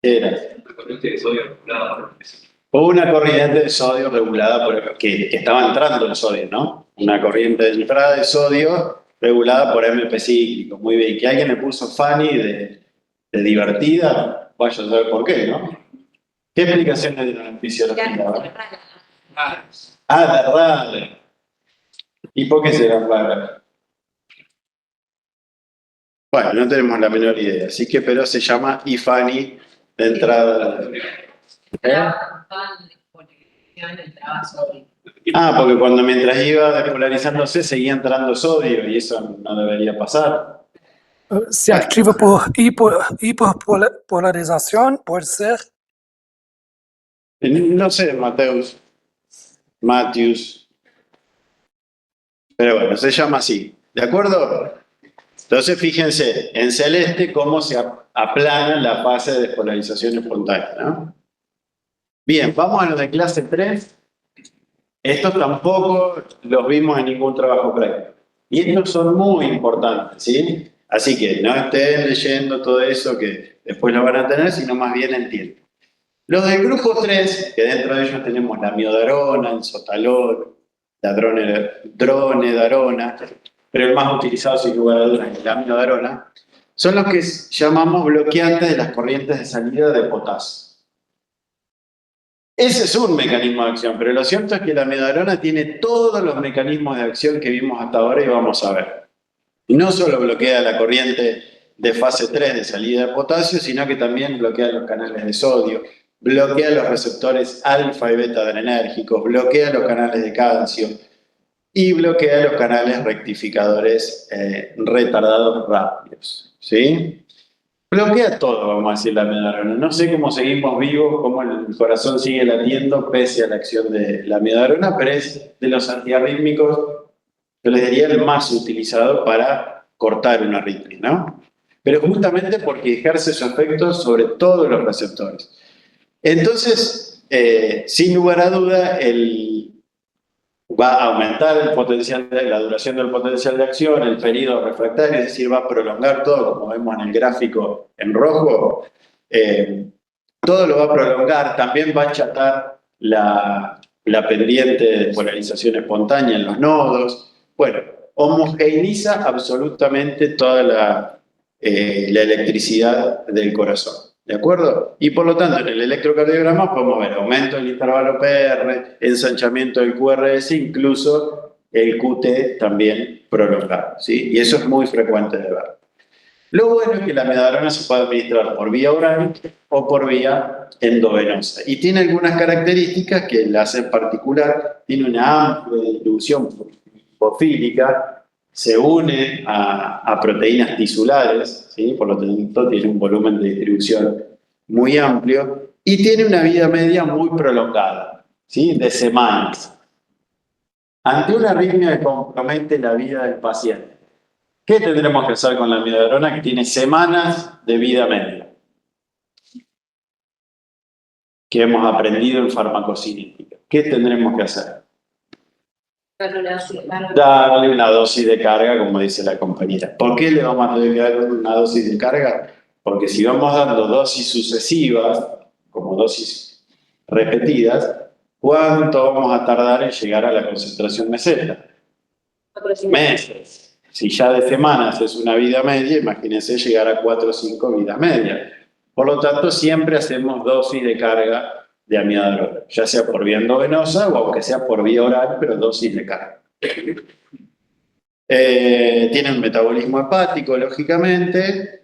¿Qué era? La corriente de sodio regulada por el O una corriente de sodio regulada por que estaba entrando el sodio, ¿no? Una corriente de entrada de sodio regulada por MP cíclico. Muy bien. Que alguien le puso FANI de divertida, vaya a saber por qué, ¿no? ¿Qué explicaciones dieron en fisiología? De rara. ¿Y por qué será rara? Bueno, no tenemos la menor idea. Así que, pero se llama IFANI de entrada. Porque mientras iba despolarizándose seguía entrando sodio y eso no debería pasar. Se activa por hiperpolarización, puede ser. No sé, Matthews. Pero bueno, se llama así. ¿De acuerdo? Entonces, fíjense, en celeste cómo se aplana la fase de despolarización espontánea, ¿no? Bien, vamos a los de clase 3. Estos tampoco los vimos en ningún trabajo práctico. Y estos son muy importantes, ¿sí? Así que no estén leyendo todo eso que después lo van a tener, sino más bien entienden. Los del grupo 3, que dentro de ellos tenemos la miodarona, el sotalol, la dronedarona, pero el más utilizado sin lugar a dudas es la miodarona, son los que llamamos bloqueantes de las corrientes de salida de potasio. Ese es un mecanismo de acción, pero lo cierto es que la miodarona tiene todos los mecanismos de acción que vimos hasta ahora y vamos a ver. Y no solo bloquea la corriente de fase 3 de salida de potasio, sino que también bloquea los canales de sodio, bloquea los receptores alfa y beta adrenérgicos, bloquea los canales de calcio, y bloquea los canales rectificadores retardados rápidos, ¿sí? Bloquea todo, vamos a decir, la amiodarona. No sé cómo seguimos vivos, cómo el corazón sigue latiendo pese a la acción de la amiodarona, pero es de los antiarrítmicos, yo les diría, el más utilizado para cortar una arritmia, ¿no? Pero justamente porque ejerce su efecto sobre todos los receptores. Entonces, sin lugar a duda, va a aumentar el potencial la duración del potencial de acción, el periodo refractario, es decir, va a prolongar todo, como vemos en el gráfico en rojo. Todo lo va a prolongar, también va a achatar la pendiente de polarización espontánea en los nodos. Bueno, homogeneiza absolutamente toda la electricidad del corazón. ¿De acuerdo? Y por lo tanto, en el electrocardiograma podemos ver aumento del intervalo PR, ensanchamiento del QRS, incluso el QT también prolongado, ¿sí? Y eso es muy frecuente de ver. Lo bueno es que la amiodarona se puede administrar por vía oral o por vía endovenosa. Y tiene algunas características que la hacen particular. Tiene una amplia distribución lipofílica, se une a proteínas tisulares, ¿sí? Por lo tanto tiene un volumen de distribución muy amplio y tiene una vida media muy prolongada, ¿sí? De semanas. Ante una arritmia que compromete la vida del paciente, ¿qué tendremos que hacer con la amiodarona que tiene semanas de vida media? Que hemos aprendido en farmacocinética. ¿Qué tendremos que hacer? Darle una dosis de carga, como dice la compañera. ¿Por qué le vamos a dar una dosis de carga? Porque si vamos dando dosis sucesivas, como dosis repetidas, ¿cuánto vamos a tardar en llegar a la concentración meseta? Meses. Si ya de semanas es una vida media, imagínense llegar a 4 o 5 vidas medias. Por lo tanto, siempre hacemos dosis de carga de amiodarona, ya sea por vía endovenosa o aunque sea por vía oral, pero dosis de carga. Tiene un metabolismo hepático, lógicamente,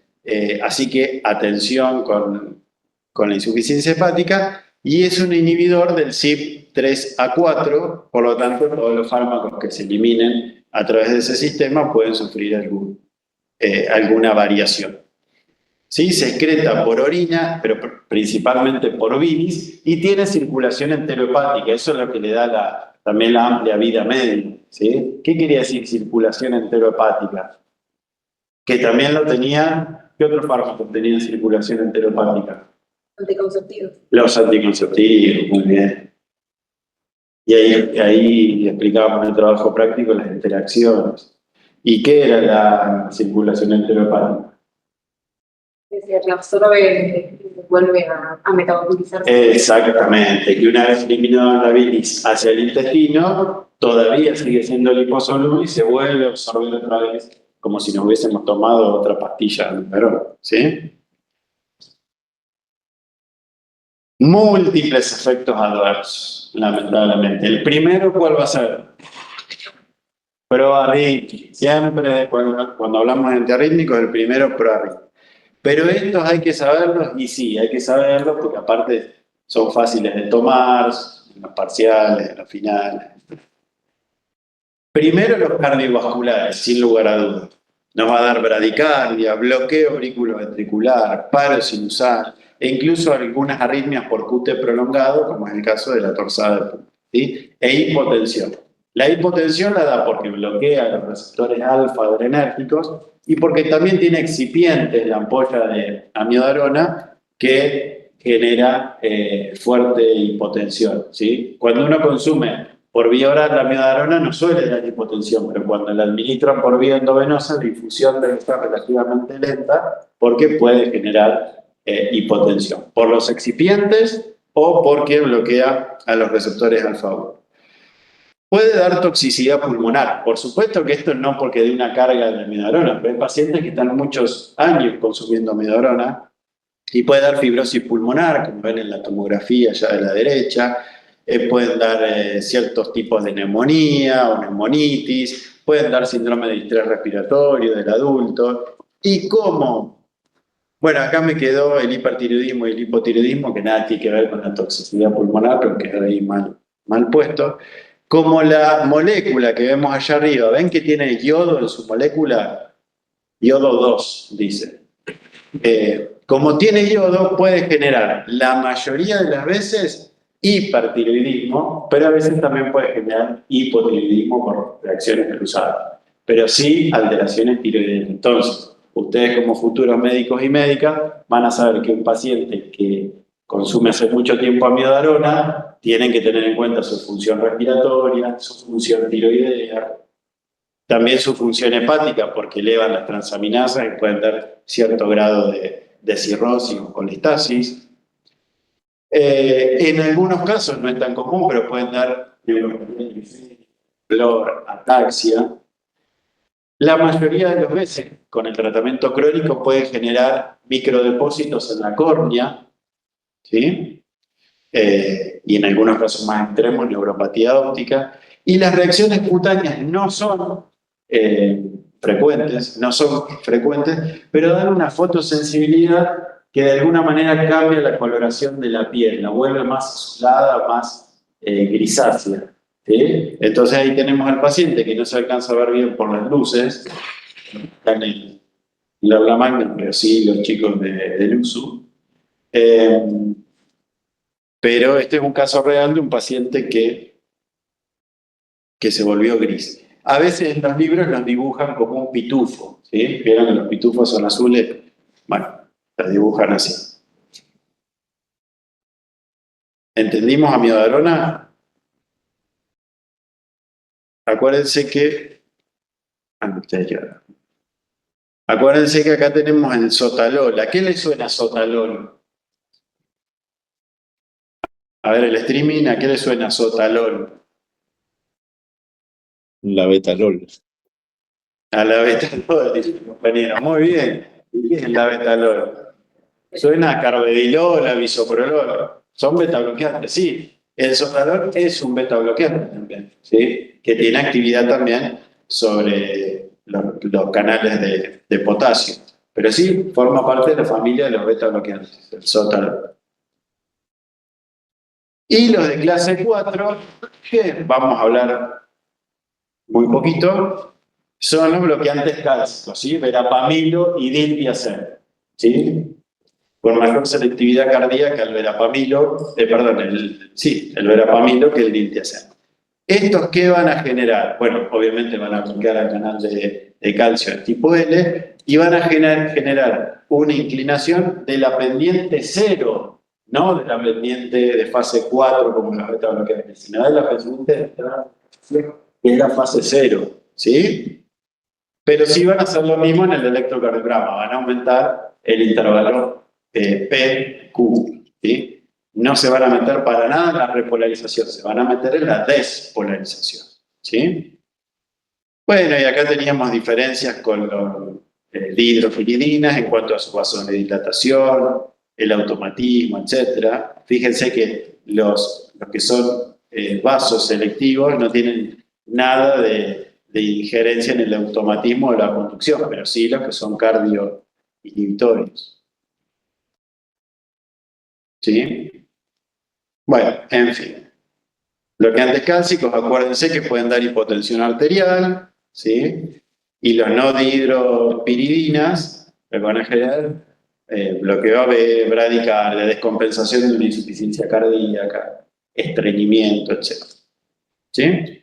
así que atención con la insuficiencia hepática, y es un inhibidor del CYP3A4, por lo tanto, todos los fármacos que se eliminen a través de ese sistema pueden sufrir alguna variación. ¿Sí? Se excreta por orina, pero principalmente por bilis, y tiene circulación enterohepática. Eso es lo que le da también la amplia vida media, ¿sí? ¿Qué quería decir circulación enterohepática? Que también lo tenía. ¿Qué otros fármacos tenían circulación enterohepática? Anticonceptivos. Los anticonceptivos, muy bien. Y ahí explicábamos en el trabajo práctico las interacciones. ¿Y qué era la circulación enterohepática? Se reabsorbe, vuelve a metabolizarse. Exactamente, que una vez eliminada la bilis hacia el intestino, todavía sigue siendo liposoluble y se vuelve a absorber otra vez, como si nos hubiésemos tomado otra pastilla de amiodarona, ¿sí? Múltiples efectos adversos, lamentablemente. El primero, ¿cuál va a ser? Proarrítmico. Siempre cuando hablamos de antiarrítmicos, el primero proarrítmico. Pero estos hay que saberlos, y sí, hay que saberlos porque aparte son fáciles de tomar, en los parciales, en los finales. Primero los cardiovasculares, sin lugar a dudas. Nos va a dar bradicardia, bloqueo auriculoventricular, paro sinusal, e incluso algunas arritmias por QT prolongado, como es el caso de la torsada de punta, ¿sí? E hipotensión. La hipotensión la da porque bloquea los receptores alfa adrenérgicos y porque también tiene excipientes la ampolla de amiodarona que genera fuerte hipotensión, ¿sí? Cuando uno consume por vía oral la amiodarona no suele dar hipotensión, pero cuando la administran por vía endovenosa la infusión debe estar relativamente lenta porque puede generar hipotensión por los excipientes o porque bloquea a los receptores alfa-1. Puede dar toxicidad pulmonar. Por supuesto que esto no porque dé una carga de amiodarona, pero hay pacientes que están muchos años consumiendo amiodarona y puede dar fibrosis pulmonar, como ven en la tomografía ya de la derecha. Pueden dar ciertos tipos de neumonía o neumonitis, pueden dar síndrome de distrés respiratorio del adulto. ¿Y cómo? Bueno, acá me quedó el hipertiroidismo y el hipotiroidismo, que nada tiene que ver con la toxicidad pulmonar, pero quedó ahí mal puesto. como la molécula que vemos allá arriba, ¿ven que tiene yodo en su molécula? Yodo 2, dice. Como tiene yodo, puede generar la mayoría de las veces hipertiroidismo, pero a veces también puede generar hipotiroidismo por reacciones cruzadas. Pero sí alteraciones tiroideas. Entonces, ustedes como futuros médicos y médicas van a saber que un paciente que consume hace mucho tiempo amiodarona tienen que tener en cuenta su función respiratoria, su función tiroidea, también su función hepática, porque elevan las transaminasas y pueden dar cierto grado de cirrosis o colistasis. En algunos casos no es tan común, pero pueden dar dolor, ataxia. La mayoría de las veces, con el tratamiento crónico, puede generar microdepósitos en la córnea, ¿sí? Y en algunos casos más extremos, neuropatía óptica. Y las reacciones cutáneas no son frecuentes, pero dan una fotosensibilidad que de alguna manera cambia la coloración de la piel, la vuelve más azulada, más grisácea. ¿Sí? Entonces ahí tenemos al paciente que no se alcanza a ver bien por las luces, está en el aula magna, pero sí los chicos del USU. Pero este es un caso real de un paciente que se volvió gris. A veces en los libros los dibujan como un pitufo, ¿sí? ¿Vieron que los pitufos son azules? Bueno, los dibujan así. ¿Entendimos amiodarona? Acuérdense que... Acuérdense que acá tenemos el sotalol. ¿A qué le suena sotalol? A ver, el streaming, ¿a qué le suena sotalol? La betalol. A la betalol, dice el compañero. Muy bien. ¿Y qué es la betalol? Suena a carvedilol, a bisoprolol. Son betabloqueantes, sí. El sotalol es un betabloqueante también, ¿sí? Que tiene actividad también sobre los canales de potasio. Pero sí, forma parte de la familia de los betabloqueantes, el sotalol. Y los de clase 4, que vamos a hablar muy poquito, son los bloqueantes cálcicos, ¿sí? Verapamilo y diltiazem, ¿sí? Con mayor selectividad cardíaca el verapamilo, el verapamilo que el diltiazem. ¿Estos qué van a generar? Bueno, obviamente van a bloquear al canal de calcio del tipo L y van a generar una inclinación de la pendiente 0, no de la pendiente de fase 4 como los beta bloqueantes, sino de la pendiente que es la fase 0, ¿sí? Pero sí van a hacer lo mismo en el electrocardiograma, van a aumentar el intervalo PQ, ¿sí? No se van a meter para nada en la repolarización, se van a meter en la despolarización, ¿sí? Bueno, y acá teníamos diferencias con los dihidroxipiridinas en cuanto a su vasodilatación, el automatismo, etc. Fíjense que los que son vasos selectivos no tienen nada de injerencia en el automatismo de la conducción, pero sí los que son cardioinhibitorios. ¿Sí? Bueno, en fin. Bloqueantes cálcicos, acuérdense que pueden dar hipotensión arterial, ¿sí? Y los no dihidropiridinas van a generar bloqueo AB, bradicardia, descompensación de una insuficiencia cardíaca, estreñimiento, etc. ¿Sí?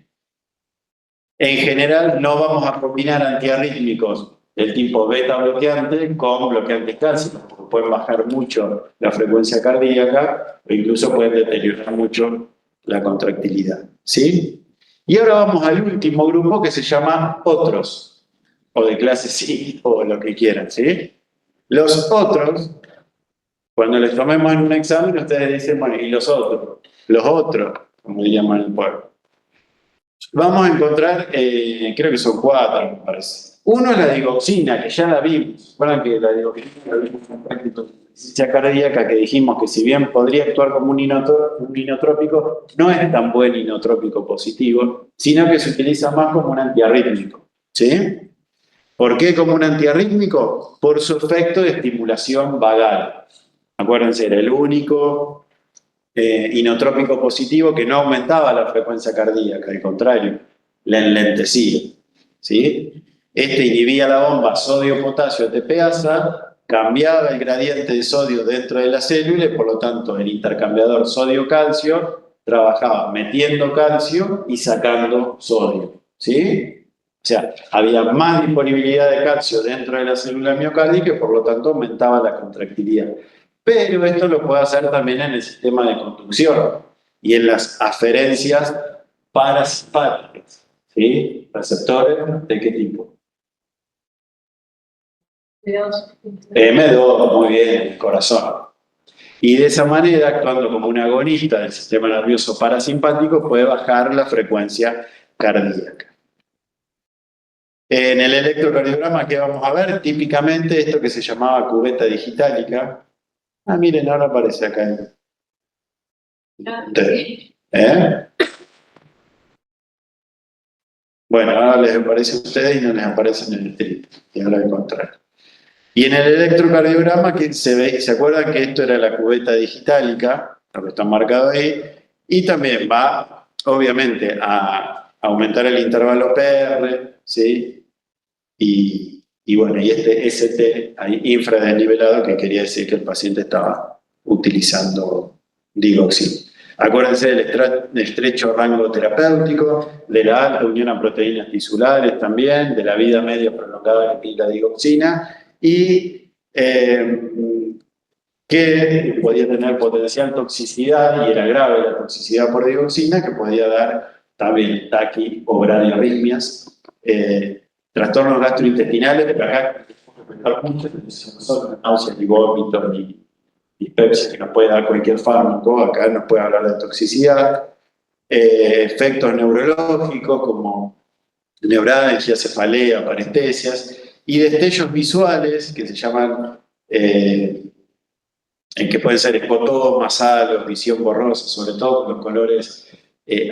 En general, no vamos a combinar antiarrítmicos del tipo beta bloqueante con bloqueantes cálcicos, porque pueden bajar mucho la frecuencia cardíaca o incluso pueden deteriorar mucho la contractilidad. ¿Sí? Y ahora vamos al último grupo que se llama otros, o de clase 5, o lo que quieran. ¿Sí? Los otros, cuando les tomemos en un examen, ustedes dicen, bueno, ¿y los otros? Los otros, como le llaman el pueblo. Vamos a encontrar, creo que son 4, me parece. Uno es la digoxina, que ya la vimos. Recuerdan que la digoxina la vimos en la insuficiencia cardíaca, que dijimos que si bien podría actuar como un inotrópico, no es tan buen inotrópico positivo, sino que se utiliza más como un antiarrítmico. ¿Sí? ¿Por qué como un antiarrítmico? Por su efecto de estimulación vagal. Acuérdense, era el único inotrópico positivo que no aumentaba la frecuencia cardíaca, al contrario, la enlentecía, ¿sí? Este inhibía la bomba sodio-potasio ATPasa, cambiaba el gradiente de sodio dentro de la célula y por lo tanto el intercambiador sodio-calcio trabajaba metiendo calcio y sacando sodio, ¿sí? O sea, había más disponibilidad de calcio dentro de la célula miocárdica y por lo tanto aumentaba la contractilidad. Pero esto lo puede hacer también en el sistema de conducción y en las aferencias parasimpáticas, ¿sí? ¿Receptores de qué tipo? M2, muy bien, el corazón. Y de esa manera, actuando como un agonista del sistema nervioso parasimpático, puede bajar la frecuencia cardíaca. En el electrocardiograma que vamos a ver, típicamente esto que se llamaba cubeta digitálica. Ah, miren, ahora aparece acá. Bueno, ahora les aparece a ustedes y no les aparece en el strip. Y ahora al contrario. Y en el electrocardiograma que se ve, ¿se acuerdan que esto era la cubeta digitálica? Lo que está marcado ahí. Y también va, obviamente, a aumentar el intervalo PR, ¿sí? Y bueno, y este ST ahí, infradesnivelado, que quería decir que el paciente estaba utilizando digoxina. Acuérdense del estrecho rango terapéutico, de la alta unión a proteínas tisulares también, de la vida media prolongada que tiene la digoxina, y que podía tener potencial toxicidad, y era grave la toxicidad por digoxina, que podía dar también taqui o bradiarritmias, trastornos gastrointestinales, pero acá náuseas y vómitos y dispepsia que nos puede dar cualquier fármaco, acá nos puede hablar de toxicidad, efectos neurológicos como neuralgia, cefalea, parestesias, y destellos visuales que se llaman, en que pueden ser escotomas, halos, visión borrosa, sobre todo con los colores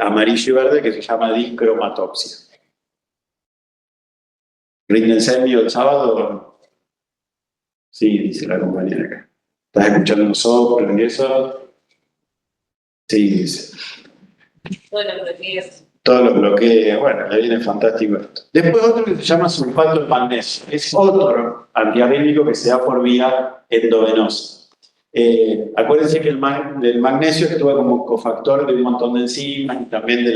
amarillo y verde, que se llama discromatopsia. ¿Ríndense envío el sábado? Sí, dice la compañera acá. ¿Estás escuchando nosotros y eso? Sí, dice. Todos los bloqueos. Todos los bloqueos, bueno, le viene fantástico esto. Después otro que se llama sulfato de magnesio. Es otro antiarrítmico que se da por vía endovenosa. Acuérdense que el magnesio actúa como cofactor de un montón de enzimas y también de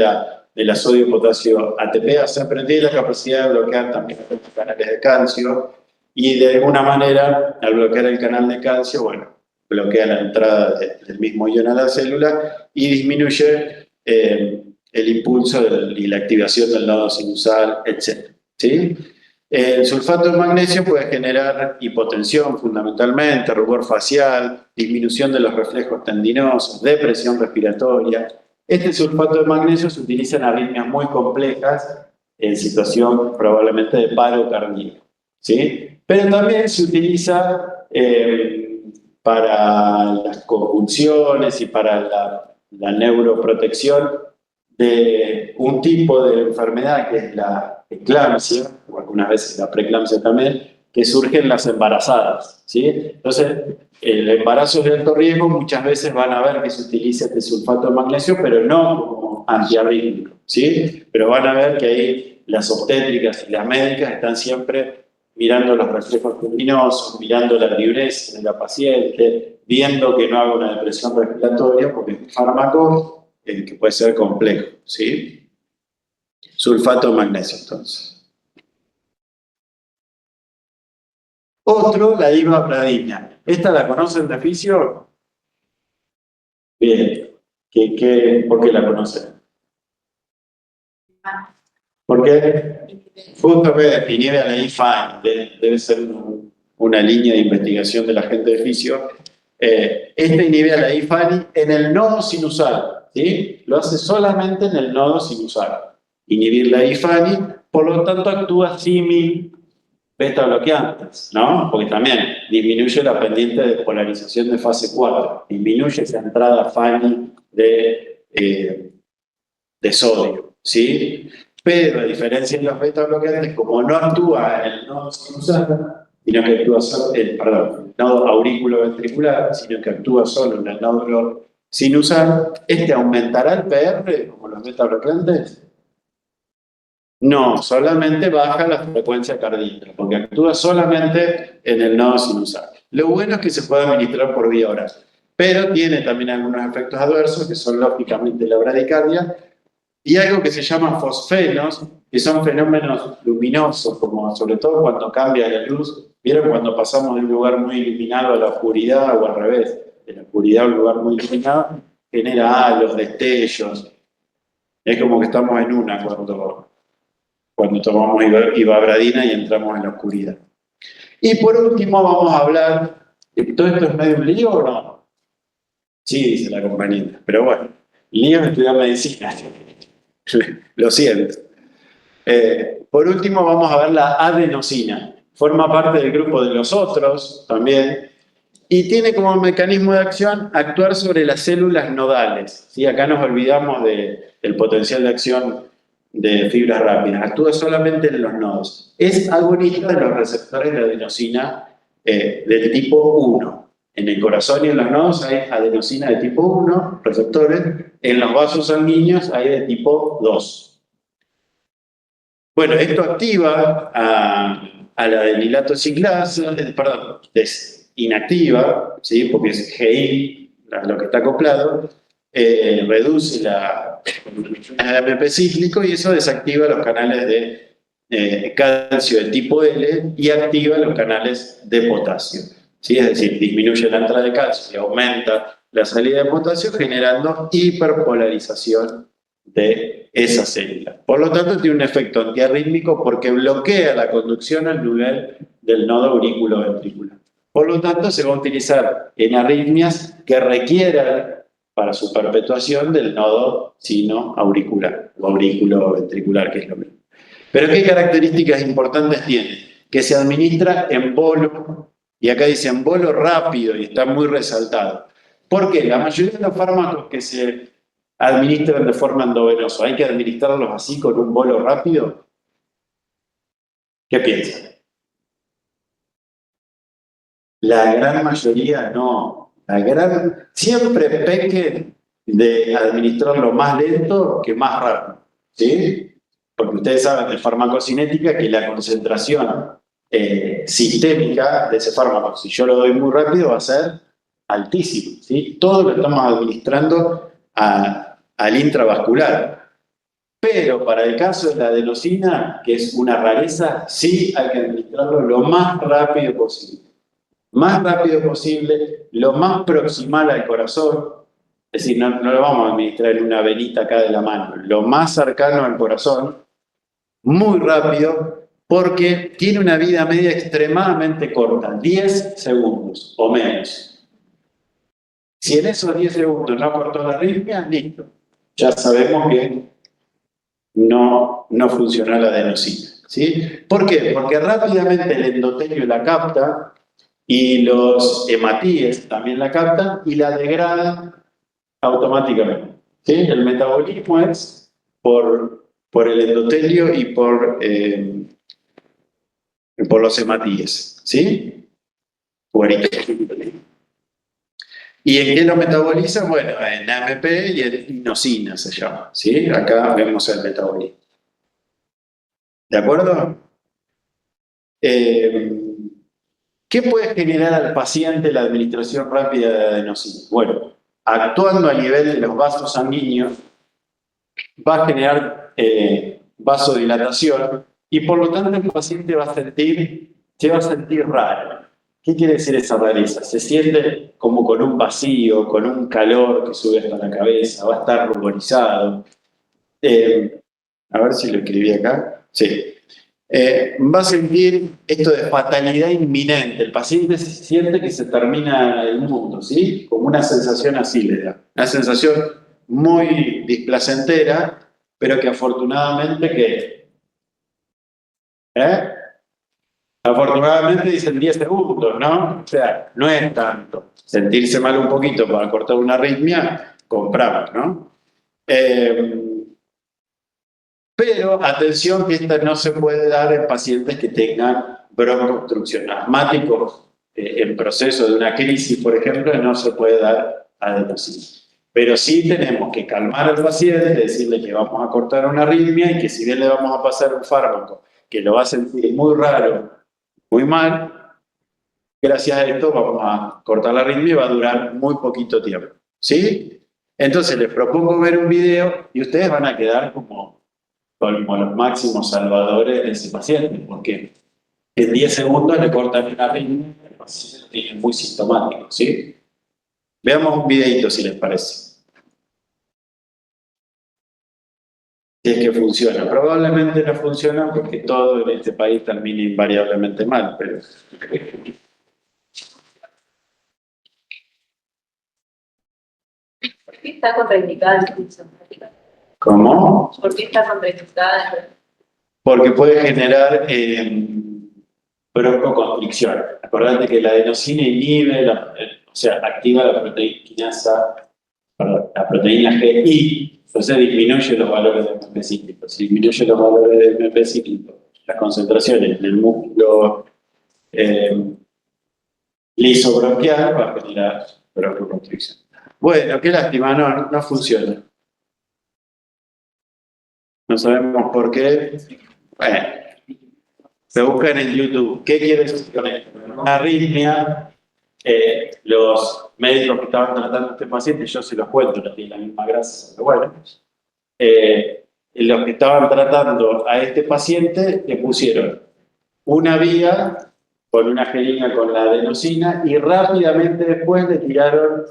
la sodio-potasio ATPasa, pero tiene la capacidad de bloquear también los canales de calcio y de alguna manera, al bloquear el canal de calcio, bueno, bloquea la entrada del mismo ion a la célula y disminuye el impulso y la activación del nodo sinusal, etc. ¿Sí? El sulfato de magnesio puede generar hipotensión fundamentalmente, rubor facial, disminución de los reflejos tendinosos, depresión respiratoria. Este sulfato de magnesio se utiliza en arritmias muy complejas, en situación probablemente de paro cardíaco, ¿sí? Pero también se utiliza para las convulsiones y para la neuroprotección de un tipo de enfermedad que es la eclampsia, o algunas veces la preeclampsia también, que surge en las embarazadas, ¿sí? Entonces, el embarazo de alto riesgo muchas veces van a ver que se utiliza este sulfato de magnesio, pero no como antiarrítmico, ¿sí? Pero van a ver que ahí las obstétricas y las médicas están siempre mirando los reflejos tendinosos, mirando la diuresis de la paciente, viendo que no haga una depresión respiratoria, porque es un fármaco que puede ser complejo, ¿sí? Sulfato de magnesio, entonces. Otro, la ivabradina. ¿Esta la conocen de oficio? Bien. ¿Por qué la conocen? ¿Por qué? Justo que inhibe a la IFAN, debe ser una línea de investigación de la gente de oficio. Esta inhibe a la IFAN en el nodo sinusal, ¿sí? Lo hace solamente en el nodo sinusal. Inhibir la IFAN, por lo tanto actúa símil beta bloqueantes, ¿no? Porque también disminuye la pendiente de polarización de fase 4, disminuye esa entrada FANI de sodio, ¿sí? Pero a diferencia de los beta bloqueantes, como no actúa en el nodo sinusal, sino que actúa solo, el nodo aurículo ventricular, sino que actúa solo en el nódulo sin usar, ¿aumentará el PR como los beta-bloqueantes? No, solamente baja la frecuencia cardíaca, porque actúa solamente en el nodo sin usar. Lo bueno es que se puede administrar por vía oral, pero tiene también algunos efectos adversos que son lógicamente la bradicardia y algo que se llama fosfenos, que son fenómenos luminosos, como sobre todo cuando cambia la luz. ¿Vieron cuando pasamos de un lugar muy iluminado a la oscuridad o al revés? De la oscuridad a un lugar muy iluminado, genera halos, destellos. Es como que estamos en una cuando tomamos ivabradina y entramos en la oscuridad. Y por último vamos a hablar, ¿todo esto es medio un lío o no? Sí, dice la compañera, pero bueno, lío es estudiar medicina. Lo siento. Por último vamos a ver la adenosina. Forma parte del grupo de los otros también y tiene como mecanismo de acción actuar sobre las células nodales. ¿Sí? Acá nos olvidamos del potencial de acción de fibras rápidas. Actúa solamente en los nodos. Es agonista de los receptores de adenosina del tipo 1. En el corazón y en los nodos hay adenosina de tipo 1, receptores. En los vasos sanguíneos hay de tipo 2. Bueno, esto activa a la adenilato ciclasa, inactiva, ¿sí? Porque es GI lo que está acoplado, reduce la AMP cíclico y eso desactiva los canales de calcio de tipo L y activa los canales de potasio. ¿Sí? Es decir, disminuye la entrada de calcio y aumenta la salida de potasio, generando hiperpolarización de esa célula. Por lo tanto, tiene un efecto antiarrítmico porque bloquea la conducción al nivel del nodo aurículo-ventricular. Por lo tanto, se va a utilizar en arritmias que requieran para su perpetuación del nodo sino-auricular o aurículo-ventricular, que es lo mismo. Pero ¿qué características importantes tiene? Que se administra en bolo, y acá dice en bolo rápido y está muy resaltado. ¿Por qué? La mayoría de los fármacos que se administran de forma endovenosa, ¿hay que administrarlos así con un bolo rápido? ¿Qué piensan? La gran mayoría no. Siempre pequen de administrarlo más lento que más rápido. ¿Sí? Porque ustedes saben de farmacocinética que la concentración sistémica de ese fármaco, si yo lo doy muy rápido, va a ser altísimo. ¿Sí? Todo lo estamos administrando al intravascular. Pero para el caso de la adenosina, que es una rareza, sí hay que administrarlo lo más rápido posible. Más rápido posible, lo más proximal al corazón, es decir, no lo vamos a administrar en una venita acá de la mano, lo más cercano al corazón, muy rápido, porque tiene una vida media extremadamente corta, 10 segundos o menos. Si en esos 10 segundos no cortó la arritmia, listo. Ya sabemos que no funcionó la adenosina. ¿Sí? ¿Por qué? Porque rápidamente el endotelio la capta y los hematíes también la captan y la degradan automáticamente. ¿Sí? El metabolismo es por el endotelio y por los hematíes. ¿Sí? ¿Y en qué lo metaboliza? Bueno, en AMP y en inosina se llama. ¿Sí? Acá vemos el metabolismo. ¿De acuerdo? ¿Qué puede generar al paciente la administración rápida de adenosina? Bueno, actuando a nivel de los vasos sanguíneos, va a generar vasodilatación y por lo tanto el paciente se va a sentir raro. ¿Qué quiere decir esa rareza? Se siente como con un vacío, con un calor que sube hasta la cabeza, va a estar ruborizado. A ver si lo escribí acá. Sí. Va a sentir esto de fatalidad inminente. El paciente siente que se termina el mundo, ¿sí? Como una sensación así le da. Una sensación muy displacentera, pero que afortunadamente afortunadamente dicen 10 segundos, ¿no? O sea, no es tanto. Sentirse mal un poquito para cortar una arritmia, compramos, ¿no? Pero atención que esta no se puede dar en pacientes que tengan broncoobstrucción. Asmáticos en proceso de una crisis, por ejemplo, no se puede dar adenosina. Pero sí tenemos que calmar al paciente, decirle que vamos a cortar una arritmia y que si bien le vamos a pasar un fármaco que lo va a sentir muy raro, muy mal, gracias a esto vamos a cortar la arritmia y va a durar muy poquito tiempo. ¿Sí? Entonces les propongo ver un video y ustedes van a quedar como los máximos salvadores de ese paciente, porque en 10 segundos le cortan una arritmia, el paciente es muy sintomático. ¿Sí? Veamos un videito si les parece. Si es que funciona. Probablemente no funciona porque todo en este país termina invariablemente mal, pero... ¿Por qué está contraindicada la infusión? ¿Cómo? ¿Por qué está contraindicada? Porque puede generar broncoconstricción. Acordate que la adenosina inhibe, o sea, activa la proteína la proteína GI, entonces disminuye los valores de MP cíclico. Si disminuye los valores de MP cíclico, las concentraciones en el músculo liso bronquial va a generar broncoconstricción. Bueno, qué lástima, no funciona. No sabemos por qué. Bueno, se buscan en YouTube. ¿Qué quiere decir con esto? Una arritmia. Los médicos que estaban tratando a este paciente, yo se los cuento, no tiene la misma gracia, pero bueno. Los que estaban tratando a este paciente le pusieron una vía con una jeringa con la adenosina y rápidamente después le tiraron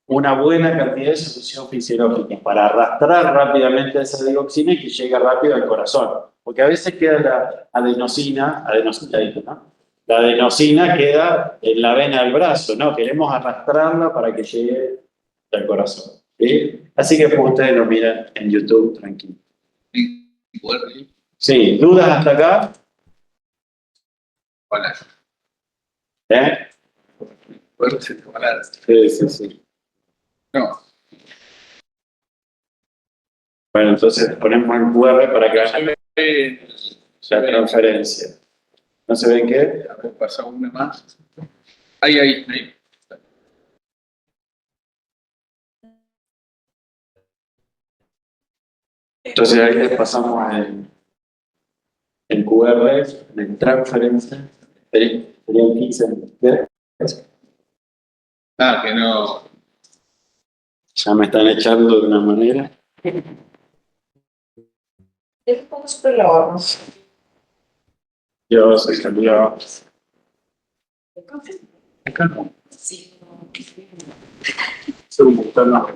una buena cantidad de solución fisiológica para arrastrar rápidamente esa dioxina y que llegue rápido al corazón. Porque a veces queda la adenosina, ¿no? La adenosina queda en la vena del brazo, ¿no? Queremos arrastrarla para que llegue al corazón. ¿Sí? Así que pues, ustedes lo miran en YouTube tranquilo. Sí, ¿dudas hasta acá? Hola. ¿Eh? Sí. No. Bueno, entonces ponemos el QR para que vean la transferencia. ¿No se ve qué? A ver, pasa una más. Ahí. Entonces ahí les pasamos el QR, de transferencia. Serían 15 minutos. Que no. Ya me están echando de una manera. Yo soy Santiago. Acá no. Soy un montón más.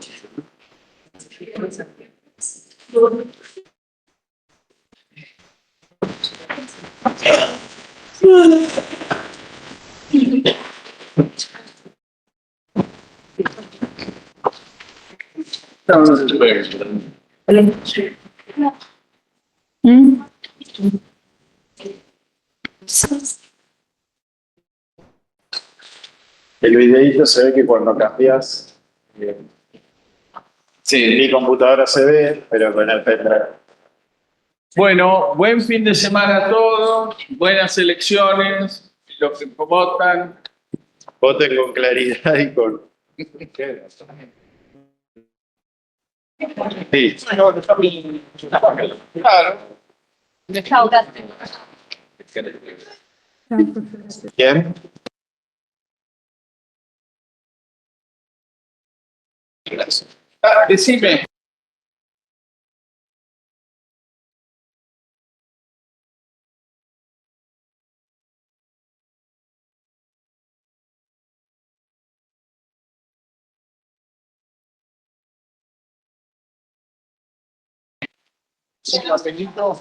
No se puede. El videito se ve que cuando cambias, mi computadora se ve, pero con el pendrive. Bueno, buen fin de semana a todos, buenas elecciones, los que votan. Voten con claridad y con... Sí. Claro. Chao, gracias. ¿Quién? Decime. Sí, papelito.